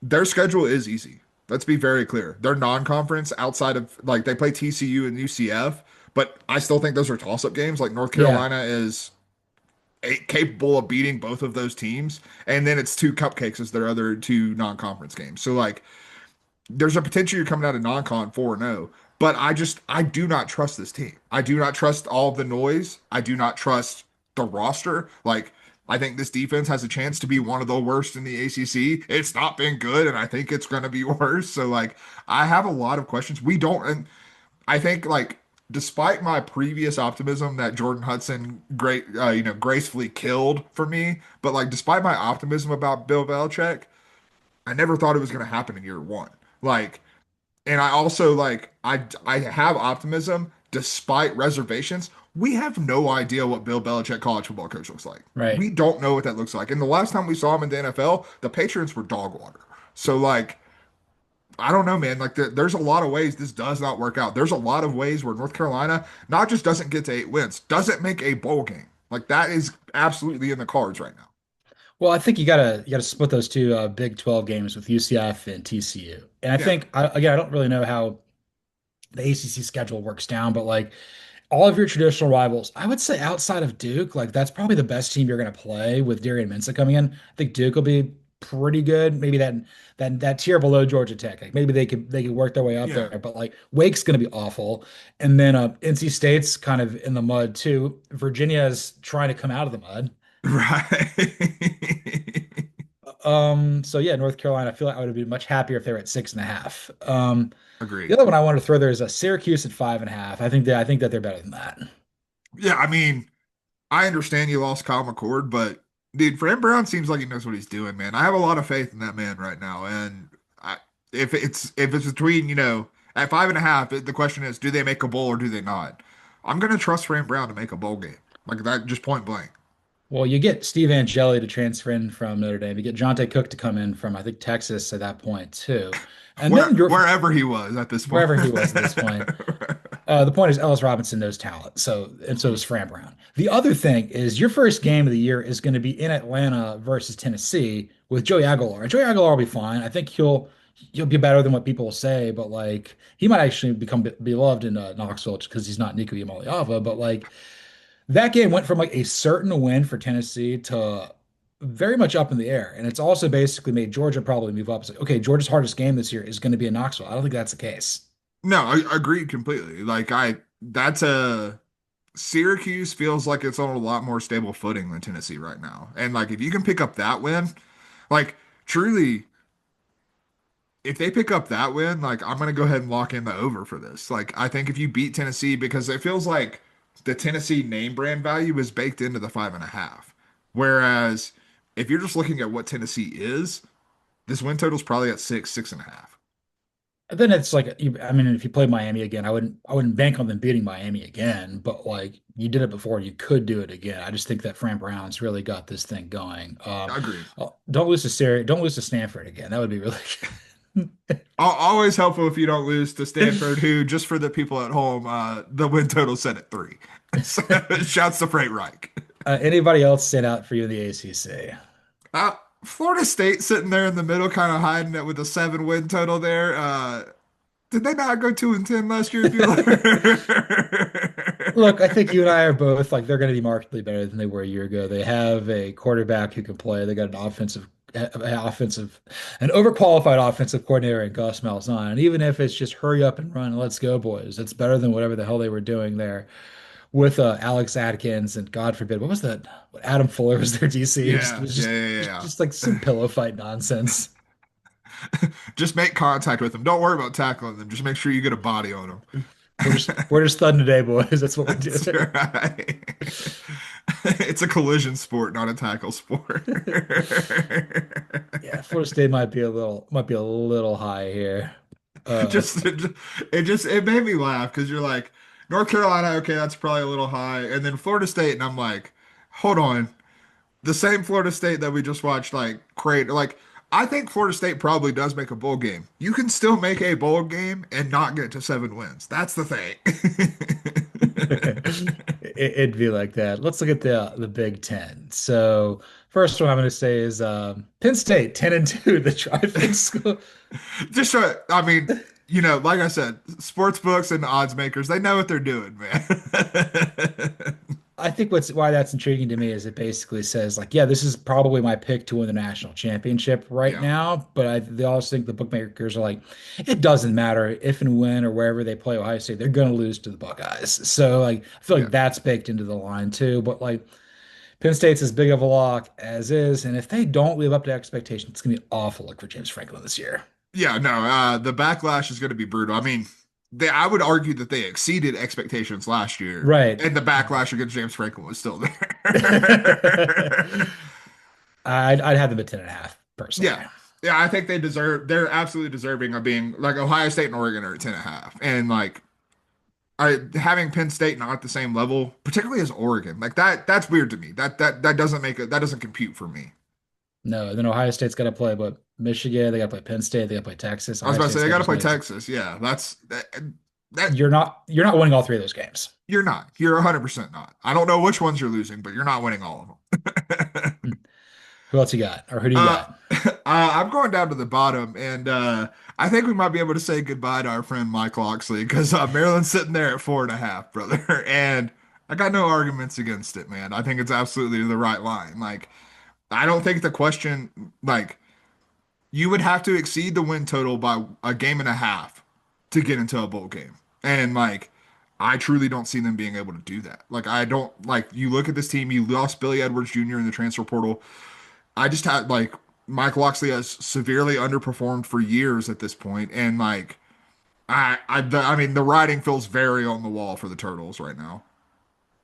Their schedule is easy. Let's be very clear. They're non-conference outside of like they play TCU and UCF, but I still think those are toss-up games. Like North Yeah, Carolina is capable of beating both of those teams. And then it's two cupcakes as their other two non-conference games. So like there's a potential you're coming out of non-con 4-0. But I do not trust this team. I do not trust all of the noise. I do not trust the roster. Like I think this defense has a chance to be one of the worst in the ACC. It's not been good, and I think it's going to be worse. So, like, I have a lot of questions. We don't, and I think like despite my previous optimism that Jordan Hudson gracefully killed for me, but like despite my optimism about Bill Belichick, I never thought it was going to happen in year one. Like, and I also like I have optimism despite reservations. We have no idea what Bill Belichick college football coach looks like. right. We don't know what that looks like. And the last time we saw him in the NFL, the Patriots were dog water. So like I don't know, man. Like, there's a lot of ways this does not work out. There's a lot of ways where North Carolina not just doesn't get to 8 wins, doesn't make a bowl game. Like, that is absolutely in the cards right now. Well, I think you gotta split those two Big 12 games with UCF and TCU. And I Yeah. think again, I don't really know how the ACC schedule works down, but like all of your traditional rivals, I would say outside of Duke, like that's probably the best team you're going to play with Darian Mensah coming in. I think Duke will be pretty good. Maybe that tier below Georgia Tech, like maybe they could work their way up Yeah. there. But like Wake's going to be awful, and then NC State's kind of in the mud too. Virginia is trying to come out of the mud. Right. So yeah, North Carolina. I feel like I would have been much happier if they were at 6.5. The Agreed. other one I wanted to throw there is a Syracuse at 5.5. I think that they're better than that. Yeah, I mean, I understand you lost Kyle McCord, but dude, Fran Brown seems like he knows what he's doing, man. I have a lot of faith in that man right now, and I, if it's between at 5.5, the question is, do they make a bowl or do they not? I'm gonna trust Fran Brown to make a bowl game like that, just point blank. Well, you get Steve Angeli to transfer in from Notre Dame. You get Jonte Cook to come in from, I think, Texas at that point too. And then you're Wherever he was at this point. wherever he was at this point. The point is Ellis Robinson knows talent, so does Fran Brown. The other thing is your first game of the year is going to be in Atlanta versus Tennessee with Joey Aguilar. And Joey Aguilar will be fine. I think he'll be better than what people say, but like he might actually become beloved in Knoxville just because he's not Nico Iamaleava. But like that game went from like a certain win for Tennessee to very much up in the air, and it's also basically made Georgia probably move up. It's like, okay, Georgia's hardest game this year is going to be in Knoxville. I don't think that's the case. No, I agree completely. That's a Syracuse feels like it's on a lot more stable footing than Tennessee right now. And like if you can pick up that win, like truly, if they pick up that win, like I'm gonna go ahead and lock in the over for this. Like I think if you beat Tennessee, because it feels like the Tennessee name brand value is baked into the 5.5. Whereas if you're just looking at what Tennessee is, this win total is probably at 6.5. Then it's like I mean, if you play Miami again, I wouldn't bank on them beating Miami again, but like you did it before, you could do it again. I just think that Fran Brown's really got this thing going. Agreed. Don't lose to Syria, don't lose to Stanford again. That would be really Always helpful if you don't lose to Stanford, who, just for the people at home, the win total set at 3. So, shouts to Frank Reich. Anybody else stand out for you in the ACC? Uh, Florida State sitting there in the middle, kind of hiding it with a 7 win total there. Did they not go 2-10 last year, Bueller? Look, I think you and I are both like they're going to be markedly better than they were a year ago. They have a quarterback who can play. They got an overqualified offensive coordinator in Gus Malzahn. And even if it's just hurry up and run, let's go, boys. It's better than whatever the hell they were doing there with Alex Atkins and God forbid, what was that? What Adam Fuller was their DC. It Yeah, was yeah, just, yeah, just yeah. just like some pillow fight nonsense. Just make contact with them. Don't worry about tackling them. Just make sure you get a body on them. We're just thudding today, boys. That's what we're That's doing. right. It's a collision sport, not a tackle sport. Yeah, Florida State might be a little high here. Uh, It made me laugh because you're like North Carolina, okay, that's probably a little high, and then Florida State, and I'm like, hold on, the same Florida State that we just watched, like, create, like, I think Florida State probably does make a bowl game. You can still make a bowl game and not get to 7 wins. That's the thing. it'd be like that. Let's look at the Big Ten. So first one I'm going to say is Penn State 10-2, the trifling school. Just so, I mean, like I said, sports books and odds makers, they know what they're doing, man. I think why that's intriguing to me is it basically says like, yeah, this is probably my pick to win the national championship right Yeah, now. But they also think the bookmakers are like, it doesn't matter if and when or wherever they play Ohio State, they're going to lose to the Buckeyes. So like, I feel yeah. like that's baked into the line too. But like, Penn State's as big of a lock as is, and if they don't live up to expectations, it's going to be awful look for James Franklin this year. Yeah, no, the backlash is going to be brutal. I mean, I would argue that they exceeded expectations last year, Right. and the backlash against James Franklin was still I'd, there. I'd have them at 10.5 personally. Yeah. Yeah, I think they're absolutely deserving of being like Ohio State and Oregon are at 10.5. And like having Penn State not at the same level, particularly as Oregon, like that's weird to me. That doesn't that doesn't compute for me. No, then Ohio State's got to play, but Michigan, they got to play Penn State, they got to play Texas. I was Ohio about to say State's they got got to to just play make it. Texas. Yeah, that You're not winning all three of those games. you're not. You're 100% not. I don't know which ones you're losing, but you're not winning all of them. Hmm. Who else you got, or who do you Uh, got? I'm going down to the bottom, and I think we might be able to say goodbye to our friend Mike Loxley because Maryland's sitting there at 4.5, brother. And I got no arguments against it, man. I think it's absolutely the right line. Like, I don't think the question, like, you would have to exceed the win total by a game and a half to get into a bowl game. And, like, I truly don't see them being able to do that. Like, I don't, like, you look at this team, you lost Billy Edwards Jr. in the transfer portal. I just had like Mike Loxley has severely underperformed for years at this point, and like I mean the writing feels very on the wall for the Turtles right now.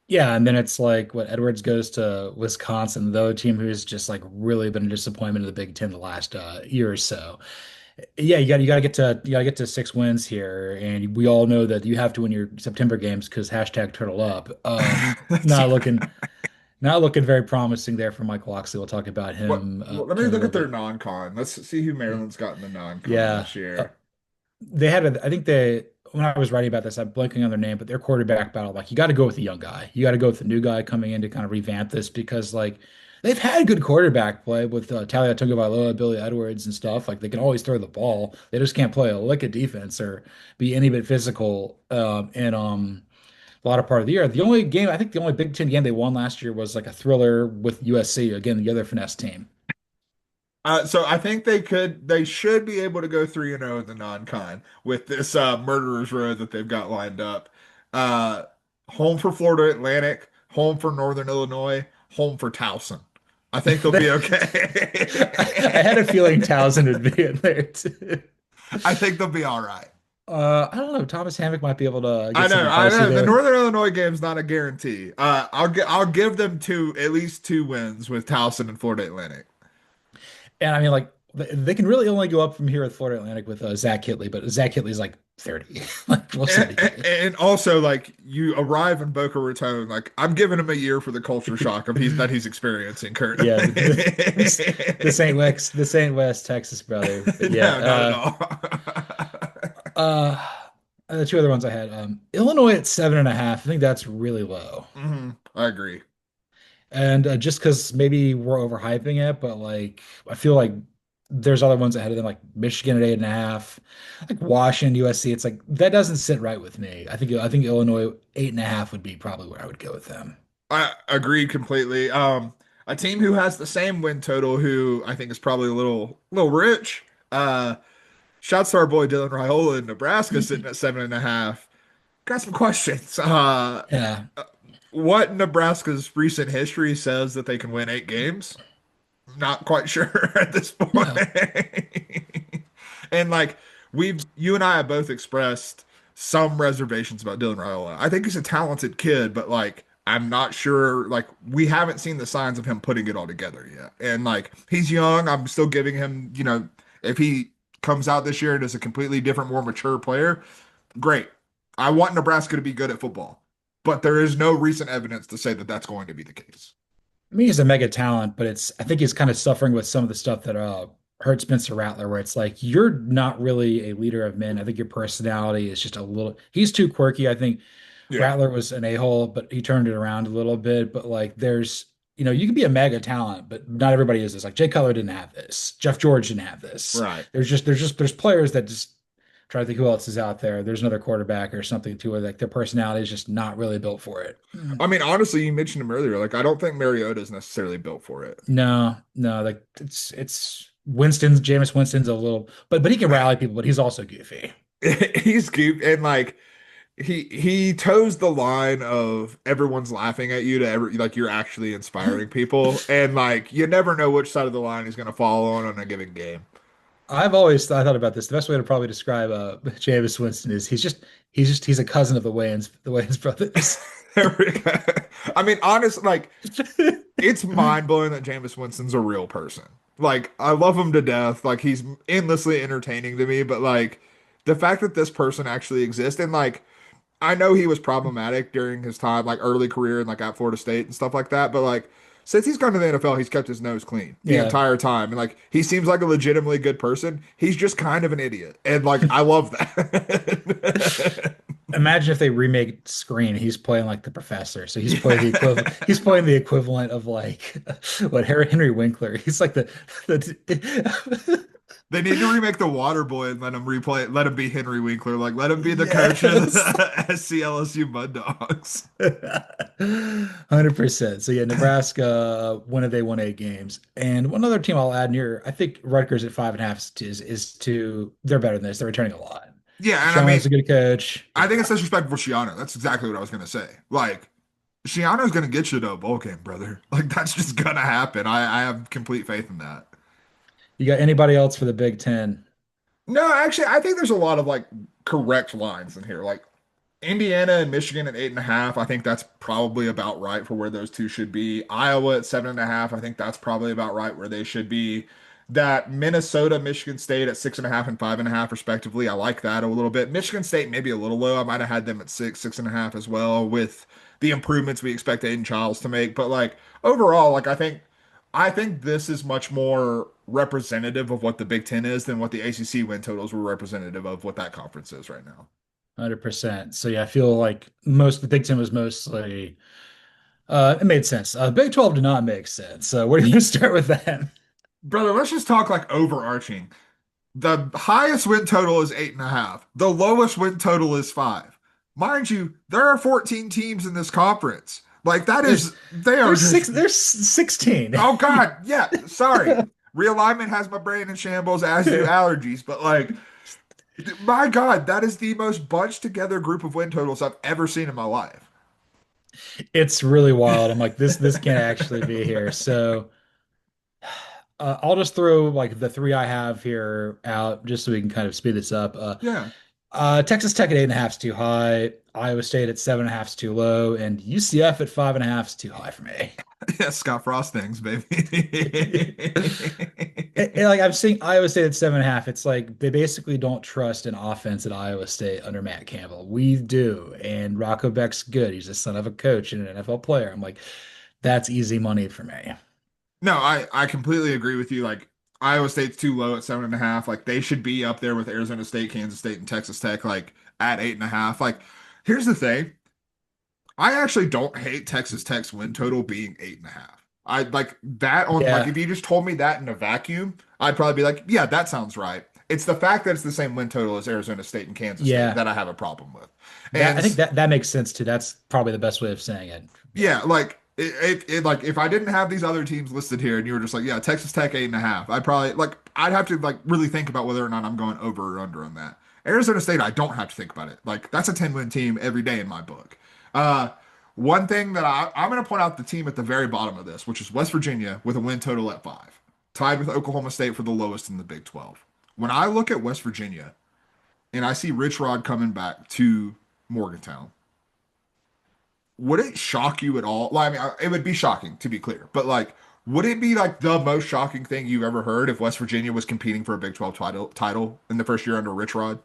Yeah, and then it's like what Edwards goes to Wisconsin, though a team who's just like really been a disappointment in the Big Ten the last year or so. Yeah, you gotta get to 6 wins here, and we all know that you have to win your September games because hashtag turtle up. That's Not looking not looking very promising there for Mike Locksley. We'll talk about what. him Let me in a look little at their bit. non-con. Let's see who Maryland's got in the non-con Yeah. this year. They had I think when I was writing about this, I'm blanking on their name, but their quarterback battle, like you got to go with the young guy. You got to go with the new guy coming in to kind of revamp this because like they've had good quarterback play with Talia Tagovailoa, Billy Edwards and stuff. Like they can always throw the ball. They just can't play a lick of defense or be any bit physical in a lot of part of the year. The only game, I think the only Big Ten game they won last year was like a thriller with USC, again, the other finesse team. So I think they should be able to go 3-0 in the non-con with this murderer's row that they've got lined up. Uh, Home for Florida Atlantic, home for Northern Illinois, home for Towson. I think they'll be I had a feeling okay. Towson would be in there too. I think they'll be all right. I don't know. Thomas Hammock might be able to I get know, something I feisty know. The there. Northern Illinois game's not a guarantee. I'll give them at least 2 wins with Towson and Florida Atlantic. And I mean, like, they can really only go up from here with Florida Atlantic with Zach Kitley, but Zach Kitley's like 30. Like, we'll see And, what he can and also, like you arrive in Boca Raton, like I'm giving him a year for the culture shock of do. he's experiencing Yeah, currently. The St. West Texas brother. But yeah, No, not at all. uh, the two other ones I had, Illinois at 7.5. I think that's really low. I agree. And just because maybe we're overhyping it, but like I feel like there's other ones ahead of them, like Michigan at 8.5, like Washington, USC. It's like that doesn't sit right with me. I think Illinois 8.5 would be probably where I would go with them. I agree completely. A team who has the same win total, who I think is probably a little rich. Shouts to our boy Dylan Raiola in Nebraska sitting at 7.5. Got some questions. Yeah, What Nebraska's recent history says that they can win 8 games? Not quite sure at this point. no. And like you and I have both expressed some reservations about Dylan Raiola. I think he's a talented kid, but like I'm not sure. Like we haven't seen the signs of him putting it all together yet. And like he's young. I'm still giving him, if he comes out this year and is a completely different, more mature player, great. I want Nebraska to be good at football, but there is no recent evidence to say that that's going to be the case. I mean, he's a mega talent, but I think he's kind of suffering with some of the stuff that hurt Spencer Rattler, where it's like you're not really a leader of men. I think your personality is just a little. He's too quirky. I think Yeah. Rattler was an a-hole, but he turned it around a little bit. But like, you can be a mega talent, but not everybody is this. Like Jay Cutler didn't have this. Jeff George didn't have this. Right. There's players that just try to think who else is out there. There's another quarterback or something too, where like their personality is just not really built for it. I mean, honestly, you mentioned him earlier. Like, I don't think Mariota is necessarily built for it. No, no, like Jameis Winston's a little, but he can rally people, but he's also goofy. He's cute and like he toes the line of everyone's laughing at you to like you're actually inspiring people, and like you never know which side of the line he's going to fall on a given game. I've always thought about this. The best way to probably describe Jameis Winston is he's a cousin of the Wayans brothers. There we go. I mean, honestly, like it's mind blowing that Jameis Winston's a real person. Like, I love him to death. Like, he's endlessly entertaining to me. But like, the fact that this person actually exists, and like, I know he was problematic during his time, like early career and like at Florida State and stuff like that. But like, since he's gone to the NFL, he's kept his nose clean the Yeah. entire time, and like, he seems like a legitimately good person. He's just kind of an idiot, and like, I love that. Imagine if they remake Screen. He's playing like the professor, so he's playing the equivalent. Yeah. He's playing the equivalent of like what Henry Winkler. He's like the They need to remake The Water Boy and let him be Henry Winkler. Like, let him be the coach of yes. the SCLSU Mud Dogs. 100%. So yeah, Nebraska, when have they won 8 games? And one other team I'll add near, I think Rutgers at 5.5 they're better than this. They're returning a lot. Yeah, and I mean, Sean's a good coach. I think Yeah. it's disrespectful for Shiano. That's exactly what I was gonna say. Like, Shiano's gonna get you to a bowl game, brother. Like, that's just gonna happen. I have complete faith in that. You got anybody else for the Big Ten? No, actually, I think there's a lot of like correct lines in here. Like, Indiana and Michigan at 8.5. I think that's probably about right for where those two should be. Iowa at 7.5. I think that's probably about right where they should be. That Minnesota, Michigan State at 6.5 and 5.5, respectively. I like that a little bit. Michigan State maybe a little low. I might have had them at 6.5 as well, with the improvements we expect Aiden Childs to make. But like overall, like I think this is much more representative of what the Big Ten is than what the ACC win totals were representative of what that conference is right now. 100%. So yeah, I feel like most the Big Ten was mostly it made sense. Big 12 did not make sense. So where do you start with that? Brother, let's just talk like overarching. The highest win total is 8.5. The lowest win total is 5. Mind you, there are 14 teams in this conference. Like that There's is they are just there's 16. oh God, yeah, sorry. Realignment has my brain in shambles, as do allergies, but like my God, that is the most bunched together group of win totals I've ever seen in my life. It's really wild. I'm like, this can't actually be here. So I'll just throw like the three I have here out just so we can kind of speed this up. Yeah. Texas Tech at 8.5 is too high. Iowa State at 7.5 is too low, and UCF at 5.5 is too high for me. Yeah, Scott Frost things, baby. Like I'm seeing Iowa State at 7.5. It's like they basically don't trust an offense at Iowa State under Matt Campbell. We do, and Rocco Beck's good. He's the son of a coach and an NFL player. I'm like, that's easy money for me. No, I completely agree with you. Like Iowa State's too low at 7.5. Like they should be up there with Arizona State, Kansas State, and Texas Tech, like at 8.5. Like, here's the thing. I actually don't hate Texas Tech's win total being 8.5. I like that on like Yeah, if you just told me that in a vacuum, I'd probably be like, yeah, that sounds right. It's the fact that it's the same win total as Arizona State and Kansas State yeah. that I have a problem with. That And I think that makes sense too. That's probably the best way of saying it. Yeah. yeah, like like if I didn't have these other teams listed here and you were just like, yeah, Texas Tech 8.5, I'd probably like I'd have to like really think about whether or not I'm going over or under on that. Arizona State, I don't have to think about it. Like that's a 10-win team every day in my book. Uh One thing that I'm going to point out the team at the very bottom of this, which is West Virginia with a win total at 5, tied with Oklahoma State for the lowest in the Big 12. When I look at West Virginia and I see Rich Rod coming back to Morgantown, would it shock you at all? Well, I mean, it would be shocking to be clear, but like, would it be like the most shocking thing you've ever heard if West Virginia was competing for a Big 12 title in the first year under Rich Rod?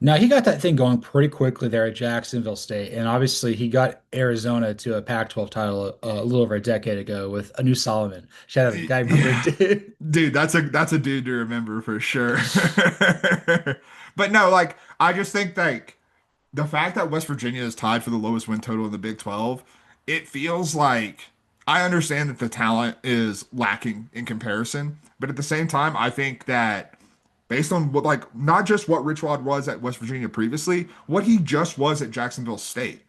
Now he got that thing going pretty quickly there at Jacksonville State, and obviously he got Arizona to a Pac-12 title a little over a decade ago with Anu Solomon. Shout out to the guy, remember, Yeah, dude. dude, that's a dude to remember for sure. But no, like I just think like the fact that West Virginia is tied for the lowest win total in the Big 12, it feels like I understand that the talent is lacking in comparison, but at the same time, I think that based on what like not just what Rich Rod was at West Virginia previously, what he just was at Jacksonville State.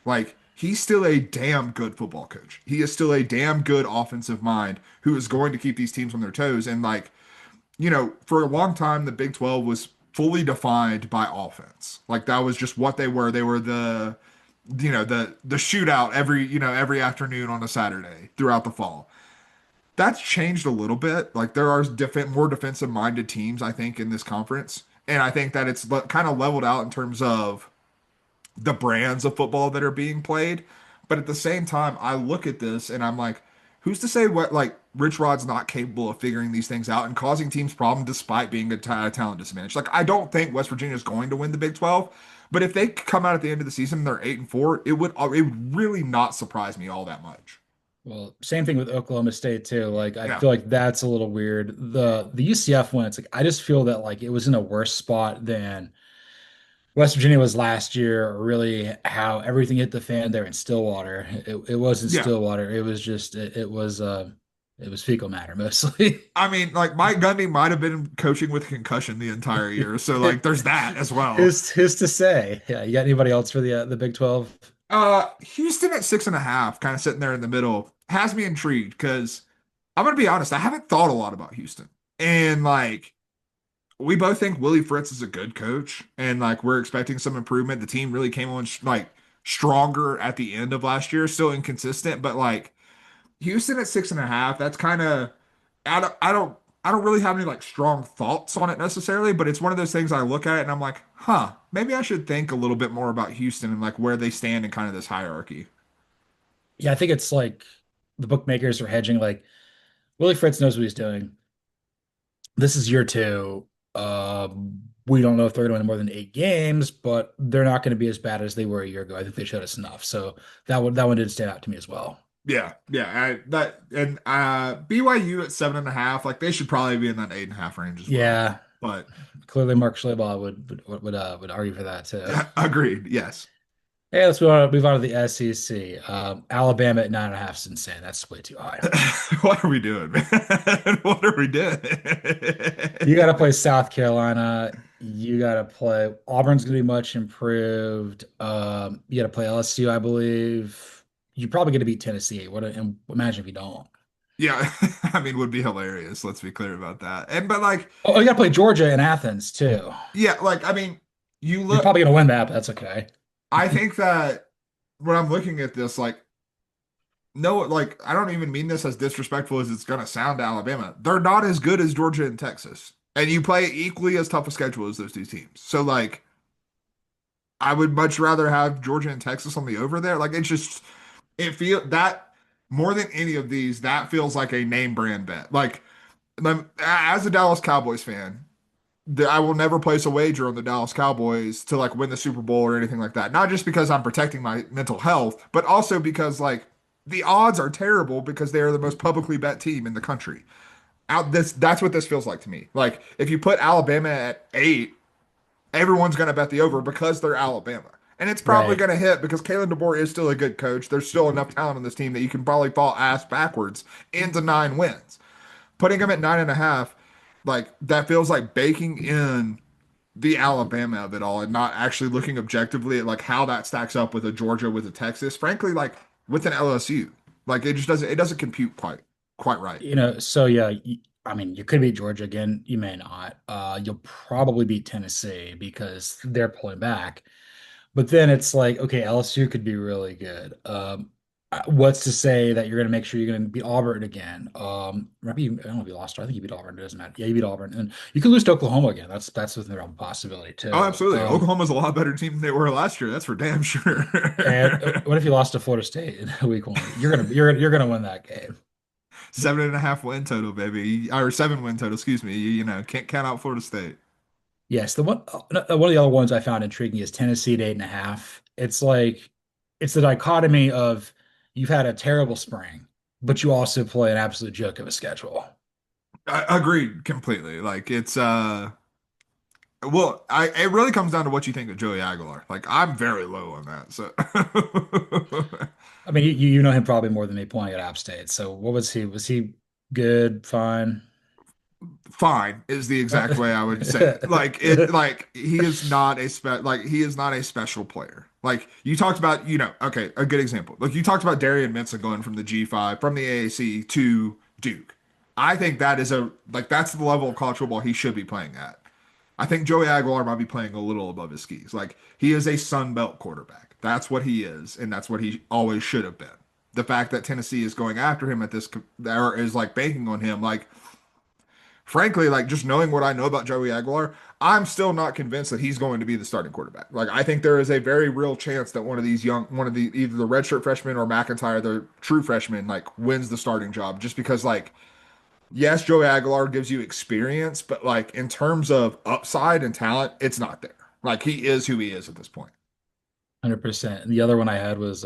Like he's still a damn good football coach. He is still a damn good offensive mind who is going to keep these teams on their toes. And like, for a long time, the Big 12 was fully defined by offense. Like that was just what they were. They were the shootout every afternoon on a Saturday throughout the fall. That's changed a little bit. Like there are more defensive minded teams, I think, in this conference. And I think that it's kind of leveled out in terms of the brands of football that are being played. But at the same time, I look at this and I'm like, who's to say what like Rich Rod's not capable of figuring these things out and causing teams problems despite being a talent disadvantage? Like I don't think West Virginia is going to win the Big 12, but if they come out at the end of the season and they're 8-4, it would really not surprise me all that much. Well, same thing with Oklahoma State too. Like I Yeah. feel like that's a little weird. The UCF one, it's like I just feel that like it was in a worse spot than West Virginia was last year, or really how everything hit the fan there in Stillwater. It wasn't Yeah. Stillwater. It was just it was fecal matter mostly. I mean, like Mike Gundy might have been coaching with concussion the entire year. So like there's that as well. Who's to say? Yeah, you got anybody else for the Big 12? Houston at 6.5, kind of sitting there in the middle, has me intrigued because I'm gonna be honest, I haven't thought a lot about Houston. And like we both think Willie Fritz is a good coach, and like we're expecting some improvement. The team really came on like stronger at the end of last year, still inconsistent, but like Houston at 6.5, that's kind of I don't I don't I don't really have any like strong thoughts on it necessarily, but it's one of those things I look at it and I'm like, huh, maybe I should think a little bit more about Houston and like where they stand in kind of this hierarchy. Yeah, I think it's like the bookmakers are hedging. Like Willie Fritz knows what he's doing. This is year two. We don't know if they're going to win more than 8 games, but they're not going to be as bad as they were a year ago. I think they showed us enough. So that one did stand out to me as well. Yeah, yeah, that and BYU at 7.5, like they should probably be in that 8.5 range as well. Yeah, But clearly Mark Schlabach would argue for that too. agreed, yes. Hey, let's move on to the SEC. Alabama at 9.5 is insane. That's way too high. What are we doing, man? What are we doing? You got to play South Carolina. You got to play Auburn's going to be much improved. You got to play LSU, I believe. You're probably going to beat Tennessee. And imagine if you don't. Yeah, I mean, would be hilarious. Let's be clear about that. And but like, Oh, you got to play Georgia and Athens too. yeah, like I mean, you You're look. probably going to win that, but that's okay. I think that when I'm looking at this, like, no, like I don't even mean this as disrespectful as it's gonna sound to Alabama. They're not as good as Georgia and Texas, and you play equally as tough a schedule as those two teams. So like, I would much rather have Georgia and Texas on the over there. Like, it's just it feel that more than any of these, that feels like a name brand bet. Like, as a Dallas Cowboys fan, I will never place a wager on the Dallas Cowboys to like win the Super Bowl or anything like that. Not just because I'm protecting my mental health, but also because like the odds are terrible because they are the most publicly bet team in the country. That's what this feels like to me. Like if you put Alabama at 8, everyone's going to bet the over because they're Alabama. And it's probably Right. going to hit because Kalen DeBoer is still a good coach. There's still enough talent on this team that you can probably fall ass backwards into 9 wins. Putting them at 9.5, like that feels like baking in the Alabama of it all and not actually looking objectively at like how that stacks up with a Georgia, with a Texas, frankly, like with an LSU. Like it doesn't compute quite right. So yeah, I mean, you could beat Georgia again. You may not. You'll probably beat Tennessee because they're pulling back. But then it's like, okay, LSU could be really good. What's to say that you're going to make sure you're going to beat Auburn again? Maybe I don't know if you lost. I think you beat Auburn. It doesn't matter. Yeah, you beat Auburn, and you could lose to Oklahoma again. That's within the realm of possibility Oh, too. absolutely. Oklahoma's a lot better team than they were last year. That's for damn sure. And what if you lost to Florida State in week one? You're gonna win that game. 7.5 win total, baby. Or 7 win total, excuse me. You know, can't count out Florida State. Yes, one of the other ones I found intriguing is Tennessee at 8.5. It's like it's the dichotomy of you've had a terrible spring, but you also play an absolute joke of a schedule. Agreed completely. Like it's well, it really comes down to what you think of Joey Aguilar. Like I'm very low on that. So I mean, you know him probably more than me playing at App State. So what was he? Was he good? Fine? fine is the exact way I would say it. Like he is not he is not a special player. Like you talked about, okay, a good example. Like you talked about Darian Mensah going from the G5 from the AAC to Duke. I think that's the level of college football he should be playing at. I think Joey Aguilar might be playing a little above his skis. Like he is a Sun Belt quarterback. That's what he is, and that's what he always should have been. The fact that Tennessee is going after him at this or is like banking on him, like frankly, like just knowing what I know about Joey Aguilar, I'm still not convinced that he's going to be the starting quarterback. Like I think there is a very real chance that one of the either the redshirt freshman or McIntyre, the true freshman, like wins the starting job just because like yes, Joey Aguilar gives you experience, but like in terms of upside and talent, it's not there. Like he is who he is at this point. 100%. And the other one I had was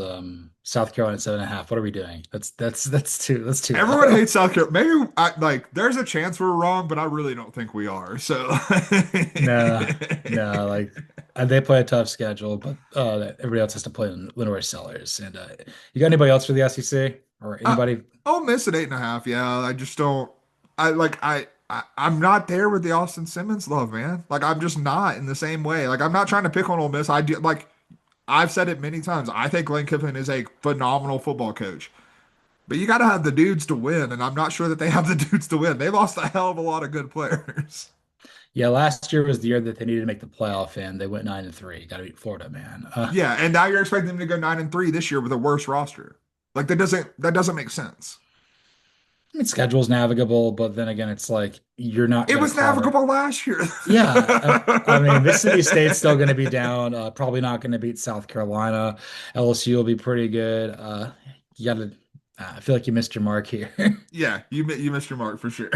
South Carolina at 7.5. What are we doing? That's too Everyone low. hates South Carolina. Maybe there's a chance we're wrong, but I really don't think we are. So No, no, like they play a tough schedule, but everybody else has to play in Lenoir Sellers. And you got anybody else for the SEC or I, anybody? I'll miss at 8.5. Yeah, I just don't. I'm not there with the Austin Simmons love, man. Like I'm just not in the same way. Like I'm not trying to pick on Ole Miss. I do like I've said it many times. I think Lane Kiffin is a phenomenal football coach. But you got to have the dudes to win, and I'm not sure that they have the dudes to win. They lost a hell of a lot of good players. Yeah, last year was the year that they needed to make the playoff, and they went 9-3. Got to beat Florida, man. Yeah, and now you're expecting them to go 9-3 this year with a worse roster. Like that doesn't make sense. I mean, schedule's navigable, but then again, it's like you're not It going to was cover. navigable last year. Yeah, I mean, Mississippi State's still going to be down. Probably not going to beat South Carolina. LSU will be pretty good. You got to. I feel like you missed your mark here. Yeah, you missed your mark for sure.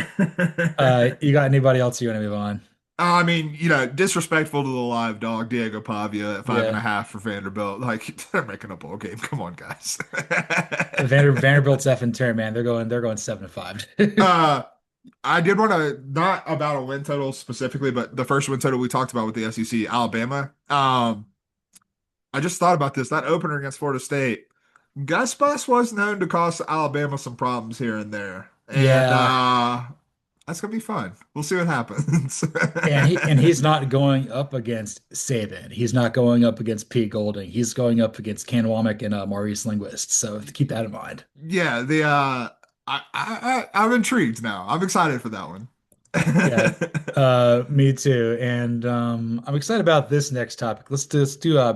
You got anybody else you want to move on? I mean, disrespectful to the live dog, Diego Pavia at five and Yeah, a half for Vanderbilt. Like they're making a bowl game. Come on, guys. Vanderbilt's F and turn, man. They're going 7-5. Uh, I did want to not about a win total specifically, but the first win total we talked about with the SEC, Alabama. I just thought about this. That opener against Florida State, Gus Bus was known to cause Alabama some problems here and there, and Yeah, that's gonna be fun. We'll see what happens. and he's not going up against Saban. He's not going up against Pete Golding. He's going up against Ken Womack and Maurice Linguist. So keep that in mind. Yeah, I'm intrigued now. I'm excited for that one. Yeah, me too. And I'm excited about this next topic. Let's do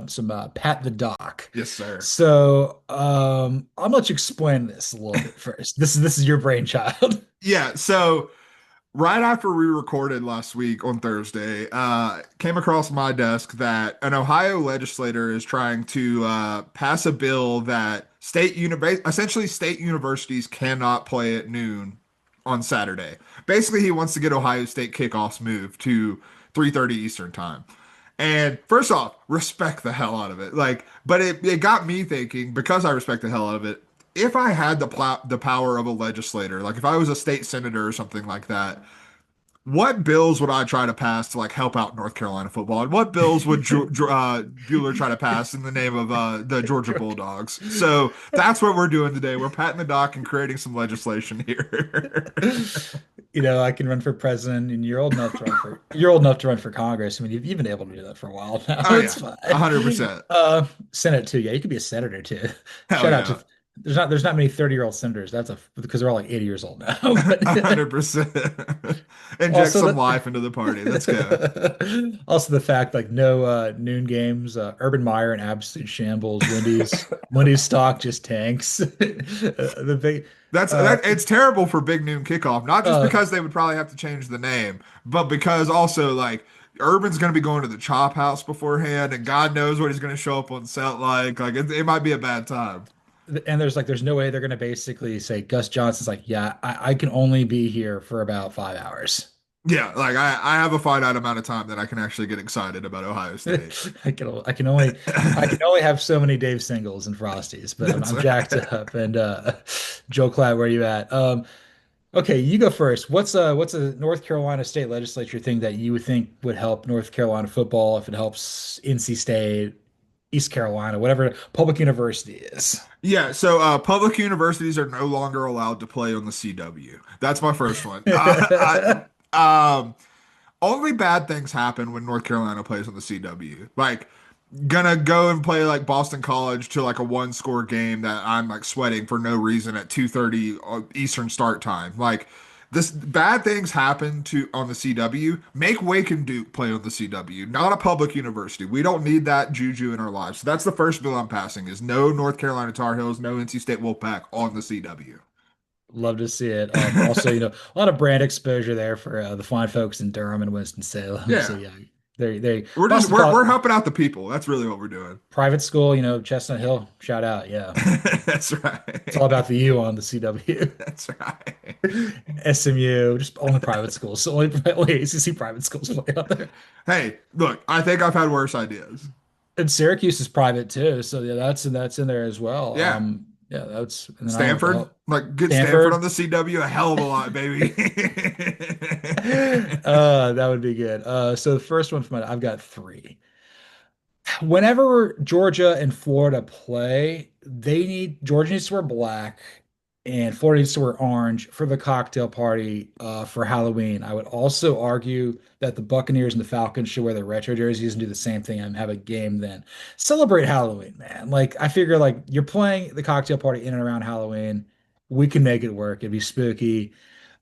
some Pat the Doc. Yes, sir. So I'm gonna let you explain this a little bit first. This is your brainchild. Yeah, so right after we recorded last week on Thursday, came across my desk that an Ohio legislator is trying to pass a bill that essentially state universities cannot play at noon on Saturday. Basically, he wants to get Ohio State kickoffs moved to 3:30 Eastern time. And first off, respect the hell out of it. Like, but it got me thinking because I respect the hell out of it. If I had the power of a legislator, like if I was a state senator or something like that, what bills would I try to pass to like help out North Carolina football? And what bills would Bueller try to pass in the name of the Georgia Bulldogs? So that's what we're doing today. We're patting the dock and creating some legislation here. I can run for president, and you're old enough to run for Congress. I mean, you've been able to do that for a while now. Oh It's yeah, fine. 100%. Senate too. Yeah, you could be a senator too. Hell Shout out yeah, to there's not many 30-year-old senators. Because they're all like 80 years old now. But 100%. Inject also some life into the party. Let's go. also the fact like no noon games. Urban Meyer in absolute shambles. Wendy's stock just tanks. The big uh, It's terrible for Big Noon Kickoff, not just uh, because they would probably have to change the name, but because also like Urban's going to be going to the Chop House beforehand, and God knows what he's going to show up on set like. Like it might be a bad time. and there's no way they're gonna basically say Gus Johnson's like, yeah, I can only be here for about 5 hours. Yeah, like I have a finite amount of time that I can actually get excited about Ohio State. I can only have so many Dave Singles and Frosties, but I'm, That's I'm jacked right. up. And Joe Clatt, where you at? Okay, you go first. What's a North Carolina state legislature thing that you would think would help North Carolina football if it helps NC State, East Carolina, whatever public university is? Yeah, so public universities are no longer allowed to play on the CW. That's my first one. Only bad things happen when North Carolina plays on the CW. Like, gonna go and play like Boston College to like a one score game that I'm like sweating for no reason at 2:30 Eastern start time. Like, this bad things happen to on the CW. Make Wake and Duke play on the CW, not a public university. We don't need that juju in our lives. So that's the first bill I'm passing is no North Carolina Tar Heels, no NC State Wolfpack on the CW. Love to see it. Also, a lot of brand exposure there for the fine folks in Durham and Winston-Salem. So Yeah. yeah, they We're just Boston we're College, helping out the people. That's really what we're doing. private school, Chestnut Hill, shout out. Yeah, That's it's all right. about the U on the CW. That's right. SMU, just only private schools. So only ACC private schools play out there. Hey, look, I think I've had worse ideas. And Syracuse is private too, so yeah, that's in there as well. Yeah. Yeah, that's and then I don't Stanford, know. like get Stanford on Stanford, the CW a hell of a lot, baby. that would be good. So the first one from I've got three. Whenever Georgia and Florida play, Georgia needs to wear black and Florida needs to wear orange for the cocktail party for Halloween. I would also argue that the Buccaneers and the Falcons should wear their retro jerseys and do the same thing and have a game then. Celebrate Halloween, man. Like I figure like you're playing the cocktail party in and around Halloween. We can make it work. It'd be spooky.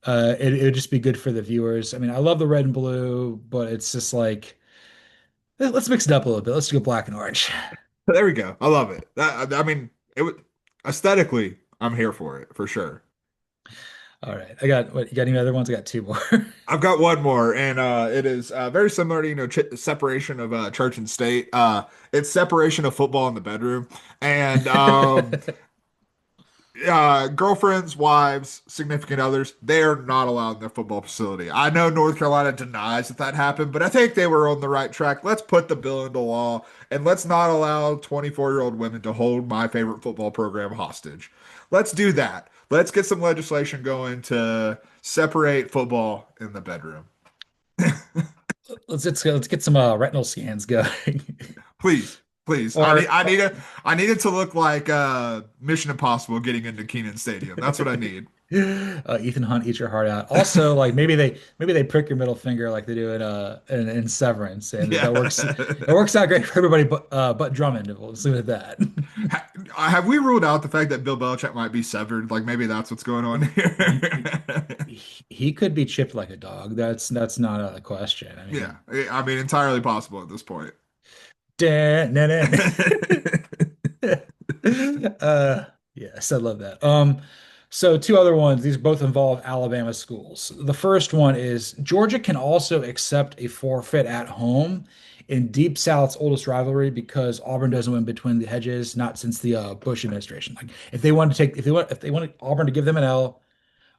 It'd just be good for the viewers. I mean, I love the red and blue, but it's just like let's mix it up a little bit. Let's go black and orange. There we go. I love it. I mean, it would aesthetically, I'm here for it for sure. All right. I got what you got any other ones? I got two more. I've got one more, and it is very similar to ch separation of church and state. It's separation of football in the bedroom, and girlfriends, wives, significant others, they are not allowed in their football facility. I know North Carolina denies that that happened, but I think they were on the right track. Let's put the bill into law and let's not allow 24-year-old women to hold my favorite football program hostage. Let's do that. Let's get some legislation going to separate football in the bedroom. Let's get some retinal scans going. Please, please. Or I need it to look like Mission Impossible getting into Kenan Stadium. That's what I need. Ethan Hunt, eat your heart out. Also, like maybe they prick your middle finger like they do in Severance, and Yeah. that works out great for everybody but Drummond. We'll just leave it at that. Have we ruled out the fact that Bill Belichick might be severed? Like maybe that's what's going on here. He could be chipped like a dog. That's not a question. I Yeah, mean, I mean entirely possible at this point. Dan, dan, dan. Yes, I love that. So two other ones. These both involve Alabama schools. The first one is Georgia can also accept a forfeit at home in Deep South's oldest rivalry because Auburn doesn't win between the hedges, not since the Bush administration. Like if they wanted Auburn to give them an L,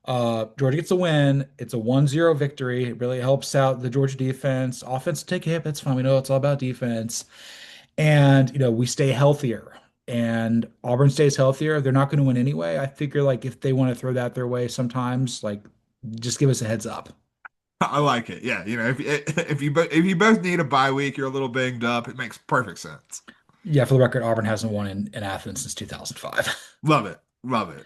Georgia gets a win. It's a 1-0 victory. It really helps out the Georgia defense. Offense take a hit. That's fine. We know it's all about defense. And, we stay healthier and Auburn stays healthier. They're not going to win anyway. I figure like if they want to throw that their way sometimes, like just give us a heads up. I like it. Yeah, if you both need a bye week, you're a little banged up. It makes perfect sense. Yeah, for the record, Auburn hasn't won in Athens since 2005. Love it. Love it.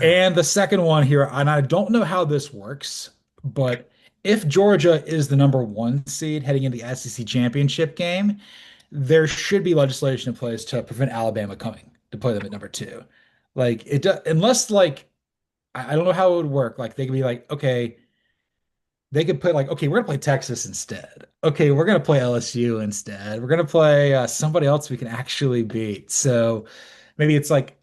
And the second one here, and I don't know how this works, but if Georgia is the number one seed heading into the SEC championship game, there should be legislation in place to prevent Alabama coming to play them at number two. Like it does, unless like I don't know how it would work. Like they could be like, okay, they could put like, okay, we're gonna play Texas instead. Okay, we're gonna play LSU instead. We're gonna play somebody else we can actually beat. So maybe it's like,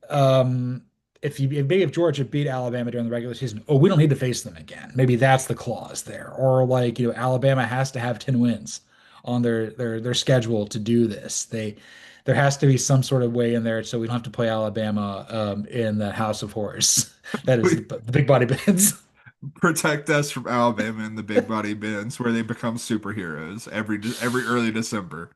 if Georgia beat Alabama during the regular season, oh, we don't need to face them again. Maybe that's the clause there. Or like, Alabama has to have 10 wins on their schedule to do this. There has to be some sort of way in there so we don't have to play Alabama in the House of Horrors. That is the Big Body Bands. Protect us from Alabama and the big body bins where they become superheroes every early December.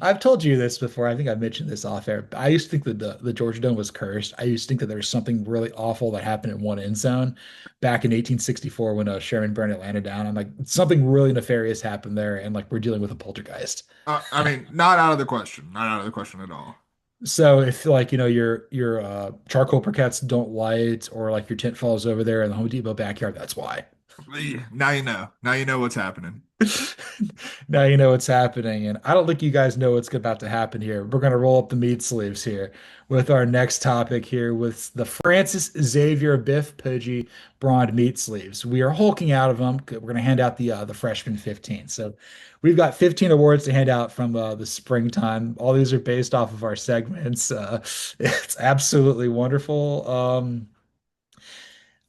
I've told you this before. I think I mentioned this off air. I used to think that the Georgia Dome was cursed. I used to think that there was something really awful that happened in one end zone back in 1864 when Sherman burned Atlanta down. I'm like, something really nefarious happened there, and like we're dealing with a poltergeist. I mean, not out of the question. Not out of the question at all. So if like your charcoal briquettes don't light or like your tent falls over there in the Home Depot backyard, that's why. Now you know. Now you know what's happening. Now you know what's happening, and I don't think you guys know what's about to happen here. We're gonna roll up the meat sleeves here with our next topic here with the Francis Xavier Biff Poggi Braund meat sleeves. We are hulking out of them. We're gonna hand out the freshman 15. So we've got 15 awards to hand out from the springtime. All these are based off of our segments. It's absolutely wonderful.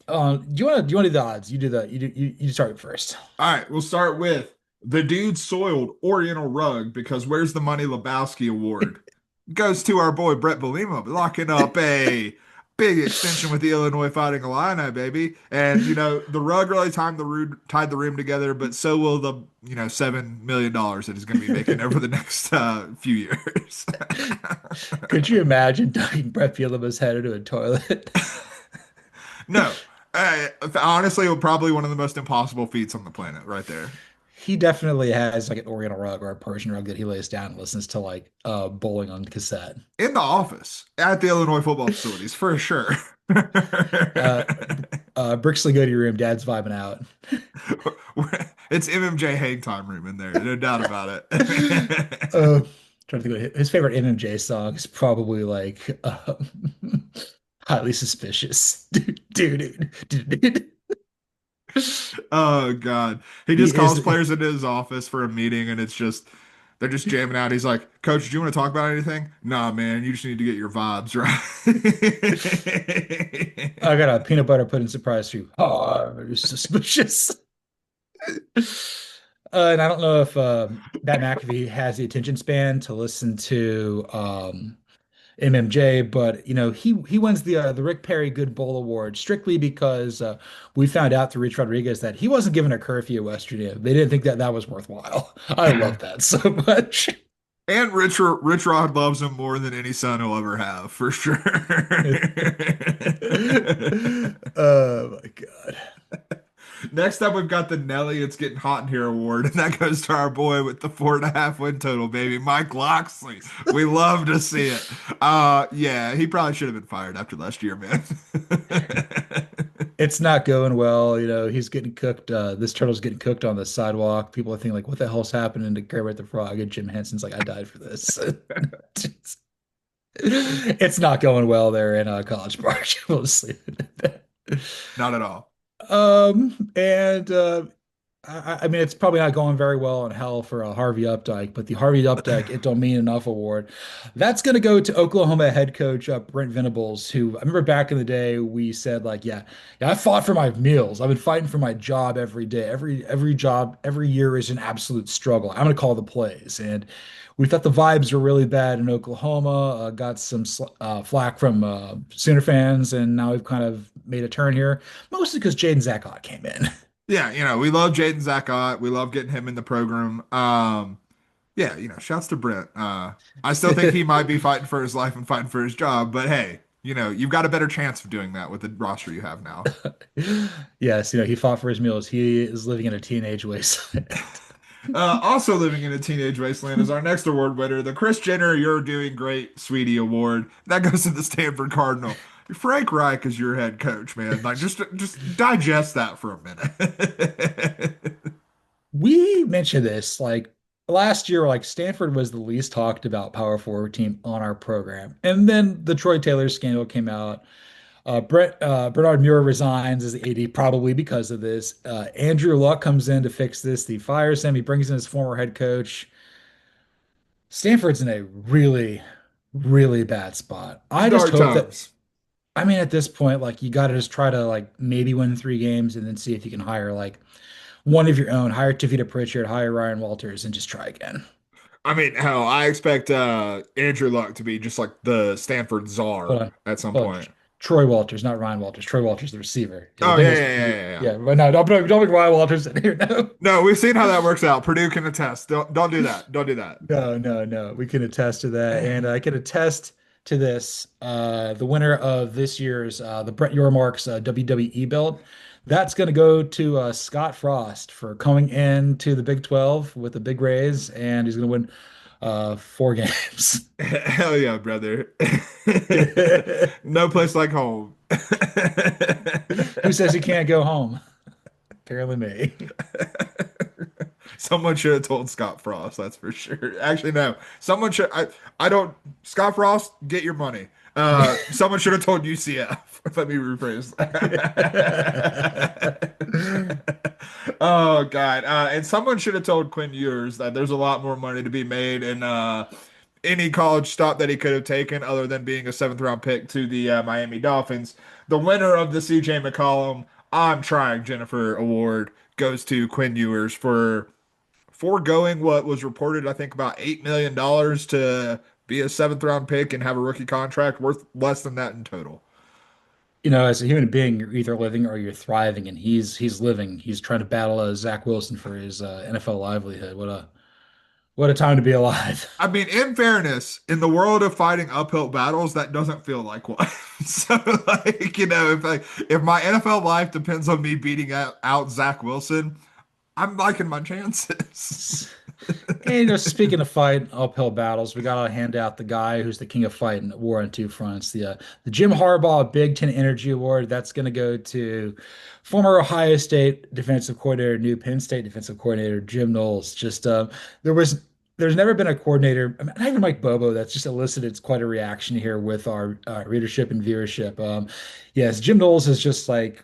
Do you want to do the odds? You start first. All right, we'll start with the dude soiled Oriental rug because where's the Money Lebowski award? Goes to our boy Brett Belima, locking up a big extension with the Illinois Fighting Illini, baby. And the rug really tied the room together, but so will the $7 million that he's going to be making over the next few years. Could you imagine dunking Brett Bielema's head into a toilet? No, honestly, probably one of the most impossible feats on the planet, right there. He definitely has like an Oriental rug or a Persian rug that he lays down and listens to like bowling on cassette. In the office at the Illinois football facilities, for sure. Uh, Brixley Goody room, dad's vibing out. It's MMJ hang time room in there, no doubt about it. Uh, Trying to think of his favorite MMJ song is probably like highly suspicious. Dude. Oh God. He He just calls is players into his office for a meeting and it's just They're just jamming out. He's like, Coach, do you want to talk about anything? Nah, man, you just need to get your vibes I right. got a peanut butter pudding surprise for you. Oh, suspicious. And I don't know if Pat McAfee has the attention span to listen to MMJ, but he wins the Rick Perry Good Bowl Award strictly because we found out through Rich Rodriguez that he wasn't given a curfew at West Virginia. They didn't think that that was worthwhile. I love that so much. And Rich Rod loves him more than any son he'll ever have, for sure. Oh my God. Next up, we've got the Nelly It's Getting Hot in Here award, and that goes to our boy with the 4.5 win total, baby, Mike Loxley. We love to see it. Yeah, he probably should have been fired after last year, man. It's not going well. He's getting cooked. This turtle's getting cooked on the sidewalk. People are thinking like, what the hell's happening to Kermit the Frog? And Jim Henson's like, I died for this. It's not going well there in College Park. We'll just leave it at that. Not at all. And I mean, it's probably not going very well in hell for Harvey Updike, but the Harvey Updike It Don't Mean Enough award, that's going to go to Oklahoma head coach Brent Venables, who I remember back in the day we said like, yeah, I fought for my meals. I've been fighting for my job every day. Every job, every year is an absolute struggle. I'm going to call the plays, and we thought the vibes were really bad in Oklahoma. Got some flack from Sooner fans, and now we've kind of made a turn here, mostly because Jaden Zackott came in. Yeah, we love Jaden Zackott. We love getting him in the program. Yeah, shouts to Brent. I still think he might be fighting for his life and fighting for his job, but hey, you've got a better chance of doing that with the roster you have now. Yes, he fought for his meals. He is living in a teenage wasteland. Also living in a teenage wasteland is our next award winner, the Chris Jenner You're Doing Great, Sweetie Award. That goes to the Stanford Cardinal. Frank Reich is your head coach, man. Like just digest that for a minute. We mentioned this like last year, like Stanford was the least talked about power forward team on our program. And then the Troy Taylor scandal came out. Bernard Muir resigns as the AD probably because of this. Andrew Luck comes in to fix this. He fires him. He brings in his former head coach. Stanford's in a really, really bad spot. It's I just dark hope that, times. I mean, at this point, like you got to just try to like maybe win 3 games and then see if you can hire like one of your own. Hire Tavita Pritchard, hire Ryan Walters, and just try again. I mean, hell, I expect Andrew Luck to be just like the Stanford Hold czar on. at some Hold on. point. Troy Walters, not Ryan Walters. Troy Walters, the receiver. Yeah, the Oh yeah, Bengals. yeah, yeah, yeah, yeah. Yeah, but no, don't bring Ryan Walters in here. No, No, we've seen how that works out. Purdue can attest. Don't do that. Don't do that. no, no, no. We can attest to that, and I can attest to this. The winner of this year's the Brett Yormark's WWE belt, that's going to go to Scott Frost for coming into the Big 12 with a big raise, and he's going to win 4 games. Hell yeah, brother. No place like home. Who says he can't go home? Apparently me. Someone should have told Scott Frost, that's for sure. Actually, no. Someone should I don't Scott Frost, get your money. Someone should have told UCF. Let me rephrase that. Oh God. And someone should have told Quinn Ewers that there's a lot more money to be made in any college stop that he could have taken other than being a seventh round pick to the Miami Dolphins. The winner of the CJ McCollum I'm Trying Jennifer Award goes to Quinn Ewers for foregoing what was reported, I think, about $8 million to be a seventh round pick and have a rookie contract worth less than that in total. As a human being, you're either living or you're thriving, and he's living. He's trying to battle Zach Wilson for his NFL livelihood. What a time to be alive. I mean, in fairness, in the world of fighting uphill battles, that doesn't feel like one. So, like, if my NFL life depends on me beating out Zach Wilson, I'm liking my chances. And speaking of fight uphill battles, we gotta hand out the guy who's the king of fighting war on 2 fronts. The Jim Harbaugh Big Ten Energy Award. That's gonna go to former Ohio State defensive coordinator, new Penn State defensive coordinator Jim Knowles. Just there was there's never been a coordinator, I mean, not even Mike Bobo, that's just elicited quite a reaction here with our readership and viewership. Yes, Jim Knowles is just like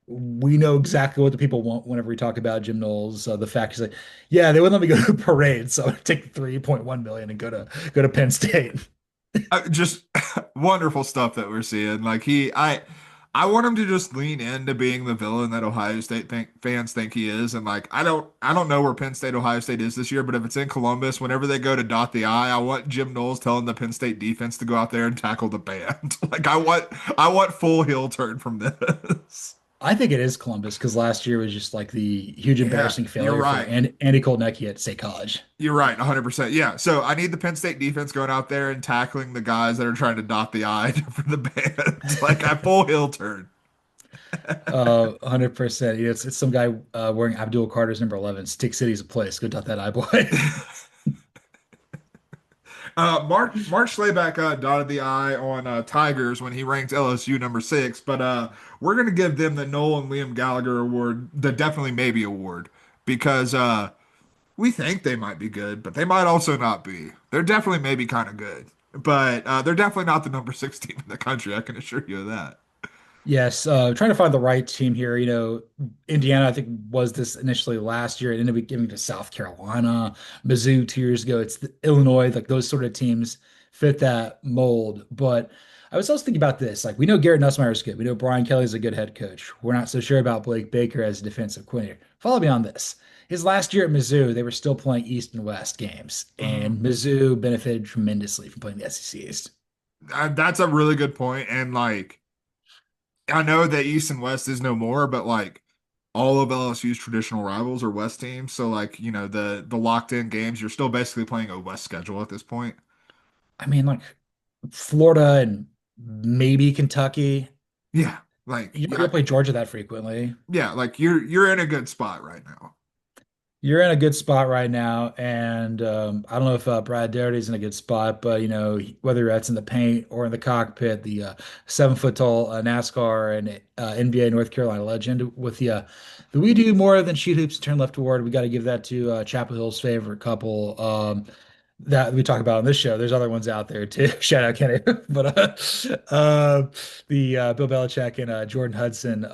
we know exactly what the people want whenever we talk about Jim Knowles. The fact is like, yeah, they wouldn't let me go to a parade, so I'm gonna take 3.1 million and go to Penn State. Just wonderful stuff that we're seeing. Like I want him to just lean into being the villain that Ohio State fans think he is. And like, I don't know where Penn State, Ohio State is this year, but if it's in Columbus, whenever they go to dot the I want Jim Knowles telling the Penn State defense to go out there and tackle the band. Like, I want full heel turn from this. I think it is Columbus because last year was just like the huge Yeah, embarrassing you're failure for right. Andy Kolnecki at State College. You're right, 100%. Yeah. So I need the Penn State defense going out there and tackling the guys that are trying to dot the I for the band. Like, I full heel turn. 100%. Yeah, it's some guy wearing Abdul Carter's number 11. Stick City's a place. Go dot that I boy. Mark Slayback dotted the I on Tigers when he ranked LSU number 6, but we're gonna give them the Noel and Liam Gallagher award, the definitely maybe award, because we think they might be good, but they might also not be. They're definitely maybe kind of good, but they're definitely not the number 6 team in the country. I can assure you of that. Yes, trying to find the right team here. Indiana, I think, was this initially last year. It ended up giving to South Carolina, Mizzou 2 years ago. It's Illinois, like those sort of teams fit that mold. But I was also thinking about this. Like, we know Garrett Nussmeier is good. We know Brian Kelly's a good head coach. We're not so sure about Blake Baker as a defensive coordinator. Follow me on this. His last year at Mizzou, they were still playing East and West games, Mhm. and Mizzou benefited tremendously from playing the SEC East. That's a really good point, and like I know that East and West is no more, but like all of LSU's traditional rivals are West teams. So like, the locked in games, you're still basically playing a West schedule at this point. I mean, like Florida and maybe Kentucky. Yeah. Like You yeah, don't play Georgia that frequently. yeah, like you're in a good spot right now. You're in a good spot right now, and I don't know if Brad Doherty's in a good spot, but whether that's in the paint or in the cockpit, the 7 foot tall NASCAR and NBA North Carolina legend with the we do more than shoot hoops and turn left toward. We got to give that to Chapel Hill's favorite couple. That we talk about on this show. There's other ones out there too. Shout out Kenny, but the Bill Belichick and Jordan Hudson,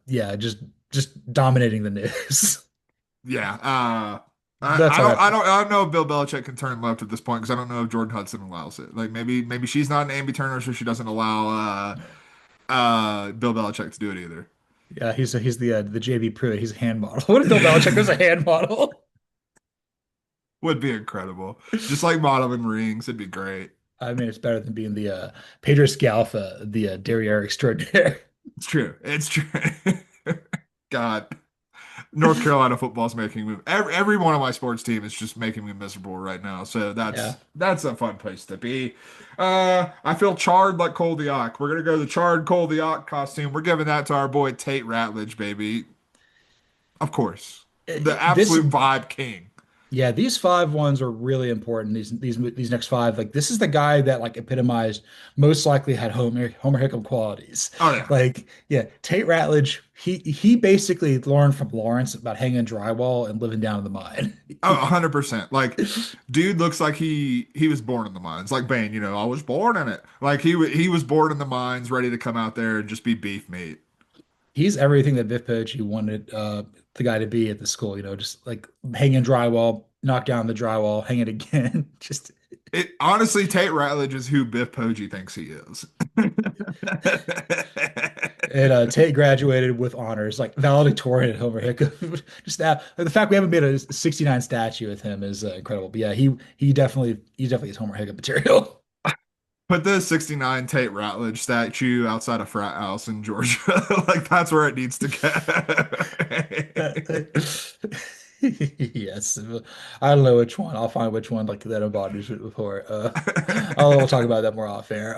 yeah, just dominating the news. Yeah. That's all I have to. I don't know if Bill Belichick can turn left at this point because I don't know if Jordan Hudson allows it. Like maybe she's not an ambi turner, so she doesn't allow Bill Belichick to do it either. Yeah, he's the JB Pruitt. He's a hand model. What if Bill Belichick was a hand model? Would be incredible. Just like modeling rings, it'd be great. I mean, it's better than being the Pedro Scalfa, the derriere extraordinaire. It's true. It's true. God, North Carolina football's making me every one of my sports team is just making me miserable right now. So Yeah. that's a fun place to be. I feel charred like Cole the Ock. We're gonna go the charred Cole the Ock costume. We're giving that to our boy Tate Ratledge, baby. Of course, the This absolute vibe king. Yeah, these five ones are really important. These next five, like this is the guy that like epitomized most likely had Homer Hickam qualities. Oh yeah. Like, yeah, Tate Ratledge, he basically learned from Lawrence about hanging drywall and living down in the mine. Oh, 100%. Like, dude looks like he was born in the mines. Like Bane, I was born in it. Like he was born in the mines, ready to come out there and just be beef meat. He's everything that Biff Poggi wanted the guy to be at the school, just like hanging drywall, knock down the drywall, hang it again. Just It honestly, Tate Ratledge is who Biff Poggi thinks he is. And Tate graduated with honors, like valedictorian at Homer Hickam. Just that, the fact we haven't made a 69 statue with him is incredible. But yeah, he definitely is Homer Hickam material. Put the 69 Tate Ratledge statue outside a frat house in Georgia. Like that's where it needs to go. Yes, I don't know which one. I'll find which one like that embodies it before. We'll talk about that more off air.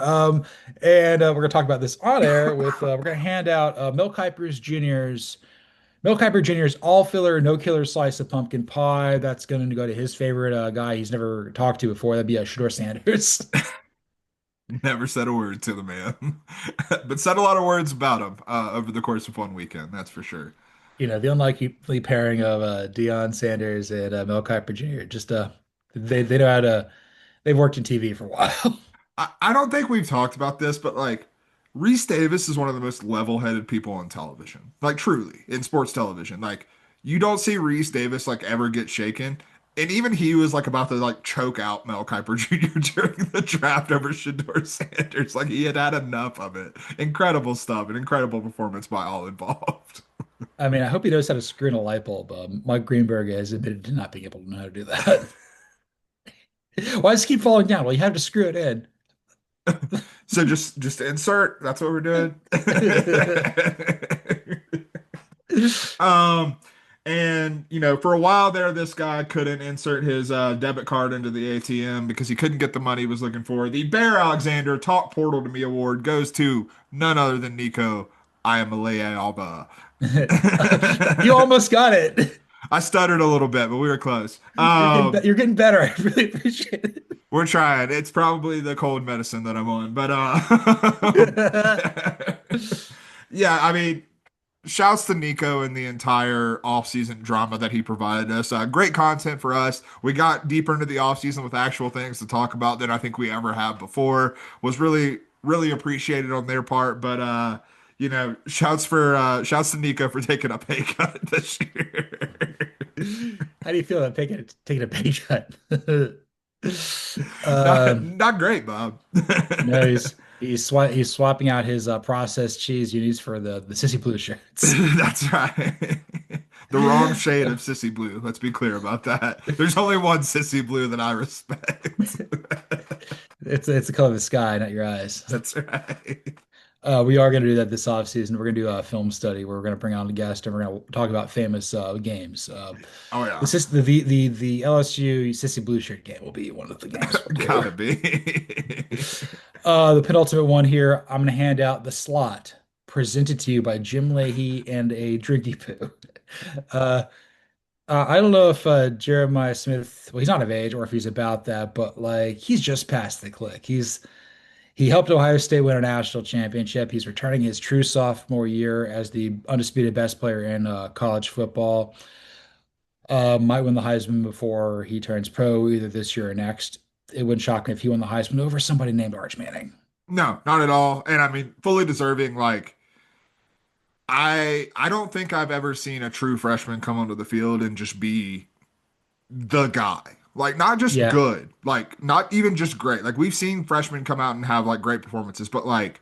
And we're gonna talk about this on air with we're gonna hand out Mel Kiper Jr.'s all filler, no killer slice of pumpkin pie. That's going to go to his favorite guy he's never talked to before. That'd be Shedeur Sanders. Never said a word to the man, but said a lot of words about him over the course of one weekend. That's for sure. The unlikely pairing of Deion Sanders and Mel Kiper Jr. Just they know how to. They've worked in TV for a while. I don't think we've talked about this, but like Reese Davis is one of the most level-headed people on television. Like truly, in sports television. Like you don't see Reese Davis like ever get shaken. And even he was like about to like choke out Mel Kiper Jr. during the draft over Shedeur Sanders. Like he had had enough of it. Incredible stuff, an incredible performance by all involved. I mean, I hope he knows how to screw in a light bulb. Mike Greenberg has admitted to not being able to know how to do that. Why does it keep falling down? Well, you have to screw it in. So just insert. That's what we're doing. Um, and for a while there, this guy couldn't insert his debit card into the ATM because he couldn't get the money he was looking for. The Bear Alexander Talk Portal to Me award goes to none other than Nico. I am Malaya Alba. You almost got it. I stuttered a little bit, but we were close. You're getting better. I really appreciate it. We're trying. It's probably the cold medicine that I'm on, but yeah, I mean, shouts to Nico and the entire offseason drama that he provided us. Great content for us. We got deeper into the offseason with actual things to talk about than I think we ever have before. Was really, really appreciated on their part. But shouts to Nico for taking a pay cut this year. How do you feel about taking a pay cut? Not, Um, not great, Bob. no, he's swapping out his processed cheese unis for the sissy blue shirts. That's right. The wrong shade of sissy blue. Let's be clear about that. There's only one sissy blue that I respect. It's the color of the sky, not your eyes. That's right. We are going to do that this offseason. We're going to do a film study where we're going to bring on a guest and we're going to talk about famous games. Oh yeah. The LSU Sissy Blue Shirt game will be one of the games we'll do. Gotta be. The penultimate one here, I'm going to hand out the slot presented to you by Jim Leahy and a Drinky Poo. Uh, I don't know if Jeremiah Smith, well, he's not of age or if he's about that, but like he's just past the click. He helped Ohio State win a national championship. He's returning his true sophomore year as the undisputed best player in college football. Might win the Heisman before he turns pro, either this year or next. It wouldn't shock me if he won the Heisman over somebody named Arch Manning. No, not at all. And I mean, fully deserving. Like, I don't think I've ever seen a true freshman come onto the field and just be the guy. Like, not just Yeah, good, like not even just great. Like we've seen freshmen come out and have like great performances, but like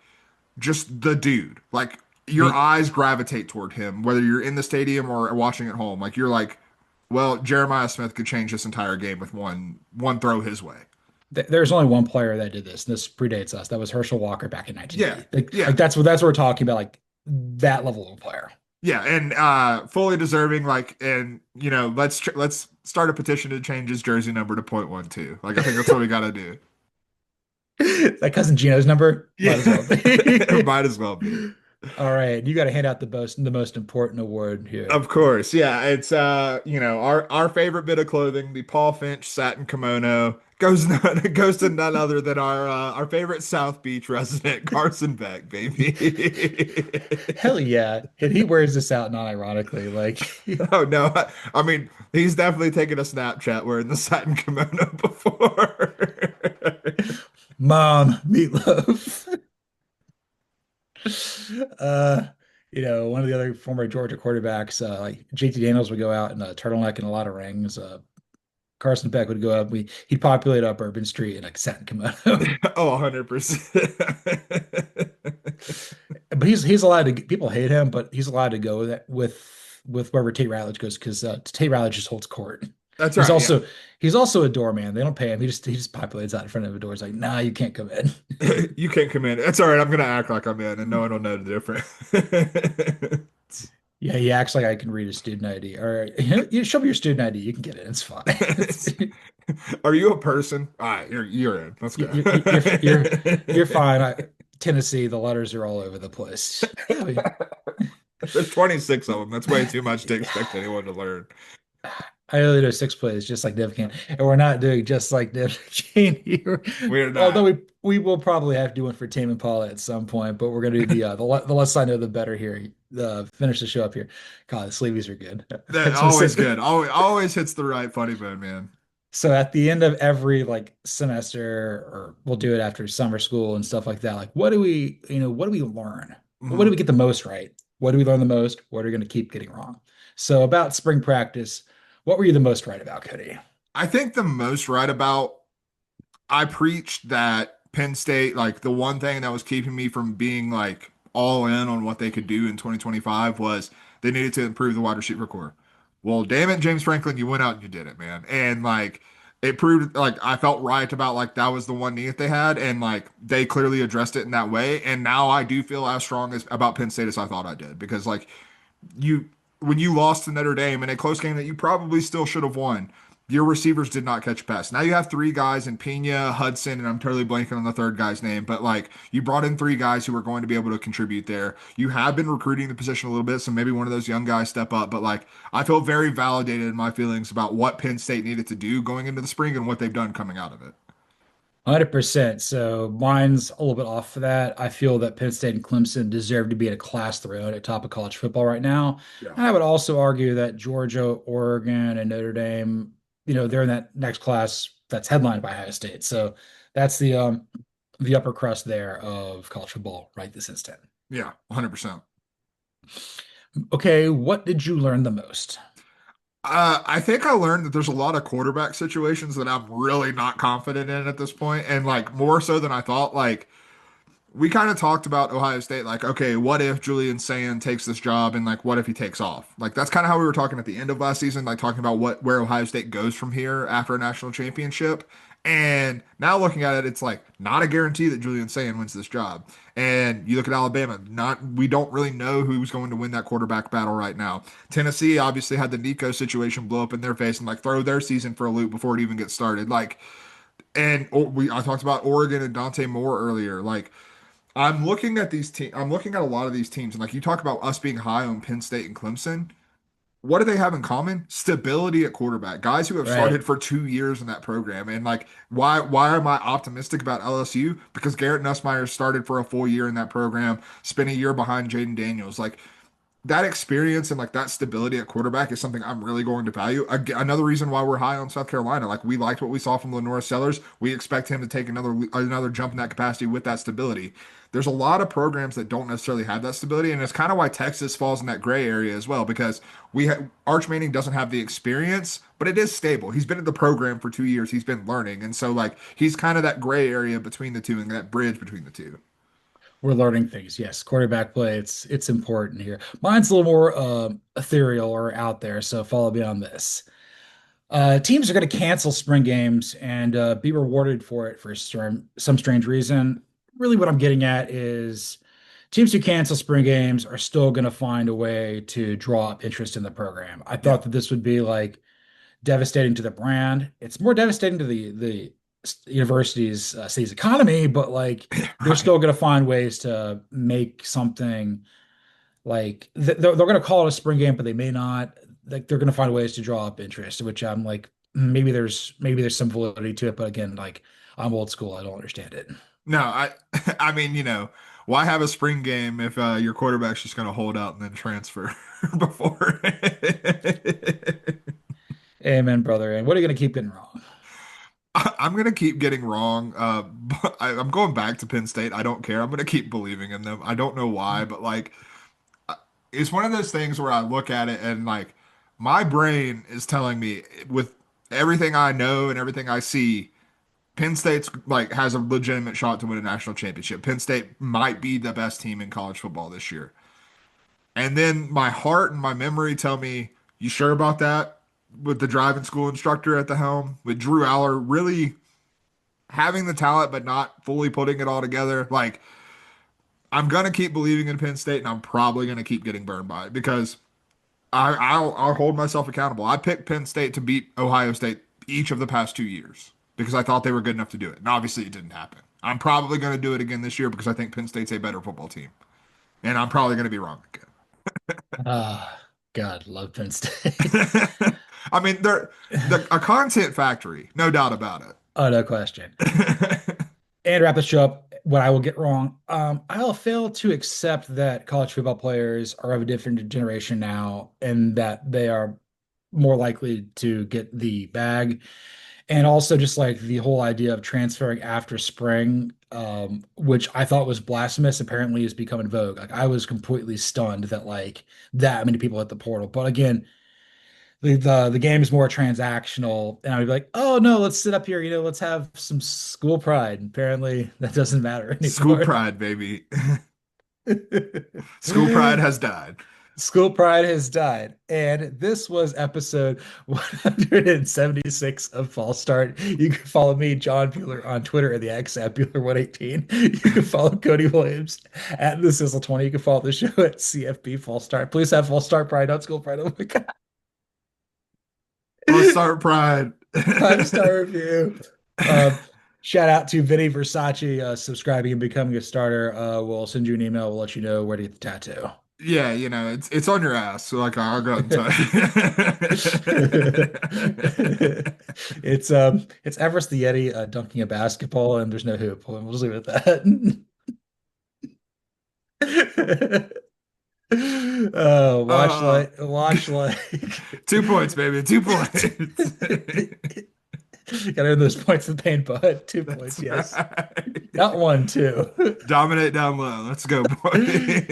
just the dude. Like your he, eyes gravitate toward him, whether you're in the stadium or watching at home. Like you're like, well, Jeremiah Smith could change this entire game with one throw his way. there's only one player that did this, and this predates us. That was Herschel Walker back in Yeah, 1980. Like yeah, that's what we're talking about, like that level of player. yeah, and fully deserving. Like, and let's start a petition to change his jersey number to .12. Like, I think that's what we gotta do. That cousin Gino's number might as well Yeah, be. might as well be. All right, you got to hand out the most important award here. Of course, yeah. It's our favorite bit of clothing, the Paul Finch satin kimono, goes to none other than our favorite South Beach resident, Carson Beck, baby. Hell yeah, and he wears this out non-ironically. Like, Oh no, I mean he's definitely taken a Snapchat wearing the satin kimono before. Mom, meatloaf. Uh, one of the other former Georgia quarterbacks, like JT Daniels would go out in a turtleneck and a lot of rings. Carson Beck would go up. He'd populate up Urban Street in a satin kimono. Oh, 100%. But he's allowed to. People hate him, but he's allowed to go with wherever Tate Ratledge goes because Tate Ratledge just holds court. That's He's right, yeah. also he's also a doorman. They don't pay him. He just populates out in front of the door. It's like, nah, you can't come in. You can't come in. That's all right. I'm gonna act like I'm in, and no one will know the difference. Yeah, he acts like I can read his student ID. Or you show me your student ID, you can get it. It's fine. Are you a person? All right, you're in. Let's go. You're fine. Tennessee, the letters are all over the place. There's 26 of them. That's way too much to expect anyone to learn. I only know six plays, just like Dev can, and we're not doing just like Dev Kane here. We're not. Although we will probably have to do one for Tame and Paula at some point, but we're gonna do the less I know, the better here. Finish the show up here. God, the Sleevies are good. That That's what always I good. Always hits the right funny bone, man. So at the end of every like semester, or we'll do it after summer school and stuff like that, like what do we learn? What do Mhm. we get the most right? What do we learn the most? What are we going to keep getting wrong? So about spring practice, what were you the most right about, Cody? I think the most right about I preached that Penn State, like the one thing that was keeping me from being like all in on what they could do in 2025 was they needed to improve the wide receiver core. Well, damn it, James Franklin, you went out and you did it, man. And like it proved like I felt right about like that was the one need that they had, and like they clearly addressed it in that way. And now I do feel as strong as about Penn State as I thought I did because like you when you lost to Notre Dame in a close game that you probably still should have won, your receivers did not catch a pass. Now you have three guys in Pena, Hudson, and I'm totally blanking on the third guy's name, but like you brought in three guys who are going to be able to contribute there. You have been recruiting the position a little bit, so maybe one of those young guys step up, but like I feel very validated in my feelings about what Penn State needed to do going into the spring and what they've done coming out of it. 100%. So mine's a little bit off for that. I feel that Penn State and Clemson deserve to be at a class their own at top of college football right now. Yeah. And I would also argue that Georgia, Oregon, and Notre Dame, they're in that next class that's headlined by Ohio State. So that's the upper crust there of college football right this instant. Yeah, 100%. Okay, what did you learn the most? I think I learned that there's a lot of quarterback situations that I'm really not confident in at this point, and like more so than I thought. Like we kind of talked about Ohio State, like, okay, what if Julian Sand takes this job and like what if he takes off? Like that's kind of how we were talking at the end of last season, like talking about what where Ohio State goes from here after a national championship. And now looking at it, it's like not a guarantee that Julian Sand wins this job. And you look at Alabama, not we don't really know who's going to win that quarterback battle right now. Tennessee obviously had the Nico situation blow up in their face and like throw their season for a loop before it even gets started. Like, and I talked about Oregon and Dante Moore earlier. Like I'm looking at these teams. I'm looking at a lot of these teams, and like you talk about us being high on Penn State and Clemson. What do they have in common? Stability at quarterback. Guys who have Right. started for 2 years in that program. And like, why am I optimistic about LSU? Because Garrett Nussmeier started for a full year in that program, spent a year behind Jaden Daniels. Like that experience and like that stability at quarterback is something I'm really going to value. Another reason why we're high on South Carolina, like we liked what we saw from Lenora Sellers. We expect him to take another jump in that capacity with that stability. There's a lot of programs that don't necessarily have that stability, and it's kind of why Texas falls in that gray area as well because Arch Manning doesn't have the experience, but it is stable. He's been in the program for 2 years. He's been learning, and so like he's kind of that gray area between the two and that bridge between the two. We're learning things. Yes, quarterback play, it's important here. Mine's a little more ethereal or out there, so follow me on this. Teams are going to cancel spring games and be rewarded for it for some strange reason. Really, what I'm getting at is teams who cancel spring games are still going to find a way to draw up interest in the program. I Yeah. thought that this would be like devastating to the brand. It's more devastating to the university's city's economy, but like they're Right. still going to find ways to make something like they're going to call it a spring game, but they may not. Like they're going to find ways to draw up interest, which I'm like, maybe there's some validity to it, but again, like I'm old school. I don't understand it. No, I mean, why have a spring game if your quarterback's just going to hold out and then transfer before? Amen, brother. And what are you going to keep getting wrong? I'm going to keep getting wrong. But I'm going back to Penn State. I don't care. I'm going to keep believing in them. I don't know why, but like, it's one of those things where I look at it and like, my brain is telling me with everything I know and everything I see. Penn State's like has a legitimate shot to win a national championship. Penn State might be the best team in college football this year. And then my heart and my memory tell me, you sure about that? With the driving school instructor at the helm, with Drew Aller really having the talent but not fully putting it all together. Like I'm gonna keep believing in Penn State, and I'm probably gonna keep getting burned by it because I'll hold myself accountable. I picked Penn State to beat Ohio State each of the past 2 years because I thought they were good enough to do it. And obviously it didn't happen. I'm probably going to do it again this year because I think Penn State's a better football team. And I'm probably going to be wrong Ah, God, love Penn State. again. I mean, they're a content factory, no doubt about Oh, no question. it. And wrap this show up, what I will get wrong. I'll fail to accept that college football players are of a different generation now and that they are more likely to get the bag And also just like the whole idea of transferring after spring, which I thought was blasphemous, apparently is becoming vogue. Like I was completely stunned that like that many people hit the portal. But again, the game is more transactional, and I'd be like, oh no, let's sit up here, let's have some school pride. Apparently, that doesn't matter School anymore. pride, baby. School pride has died. School pride has died. And this was episode 176 of False Start. You can follow me, John Buhler, on Twitter at the X at Buhler118. You can follow Cody Williams at the Sizzle20. You can follow the show at CFB False Start. Please have False Start Pride, not School Pride. Oh my God. False start pride. 5-star review. Uh, Shout out to Vinny Versace subscribing and becoming a starter. We'll send you an email. We'll let you know where to get the tattoo. Yeah, it's on your ass. So like I'll go and tell you. It's Everest the Yeti dunking a basketball and there's no hoop. We'll just leave it at that. Uh, Watch like 2 points, baby. 2 points. gotta earn those points of pain, bud. 2 points, That's yes. right. Not one, two. Dominate down low. Let's go, boy.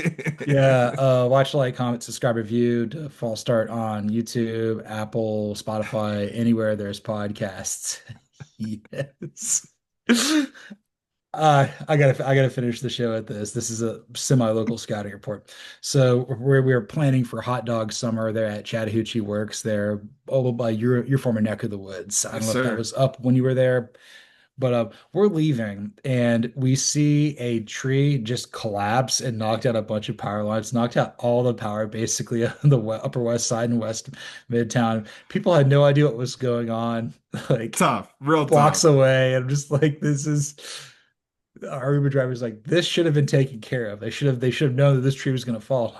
Yeah, watch, like, comment, subscribe, review to False Start on YouTube, Apple, Spotify, anywhere there's podcasts. Yes. I gotta finish the show at this. This is a semi-local scouting report. So we're planning for hot dog summer there at Chattahoochee Works there, over by your former neck of the woods. I don't Yes, know if that sir. was up when you were there, but we're leaving and we see a tree just collapse and knocked out a bunch of power lines, knocked out all the power basically on the Upper West Side and West Midtown. People had no idea what was going on, like Tough. Real blocks tough. away. And I'm just like, this is our Uber driver's like, this should have been taken care of. They should have known that this tree was going to fall.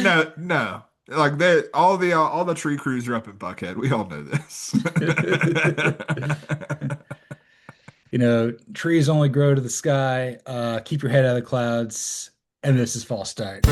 No, no. Like they all the tree crews are up in Buckhead. We all know this. Trees only grow to the sky. Keep your head out of the clouds. And this is False Start.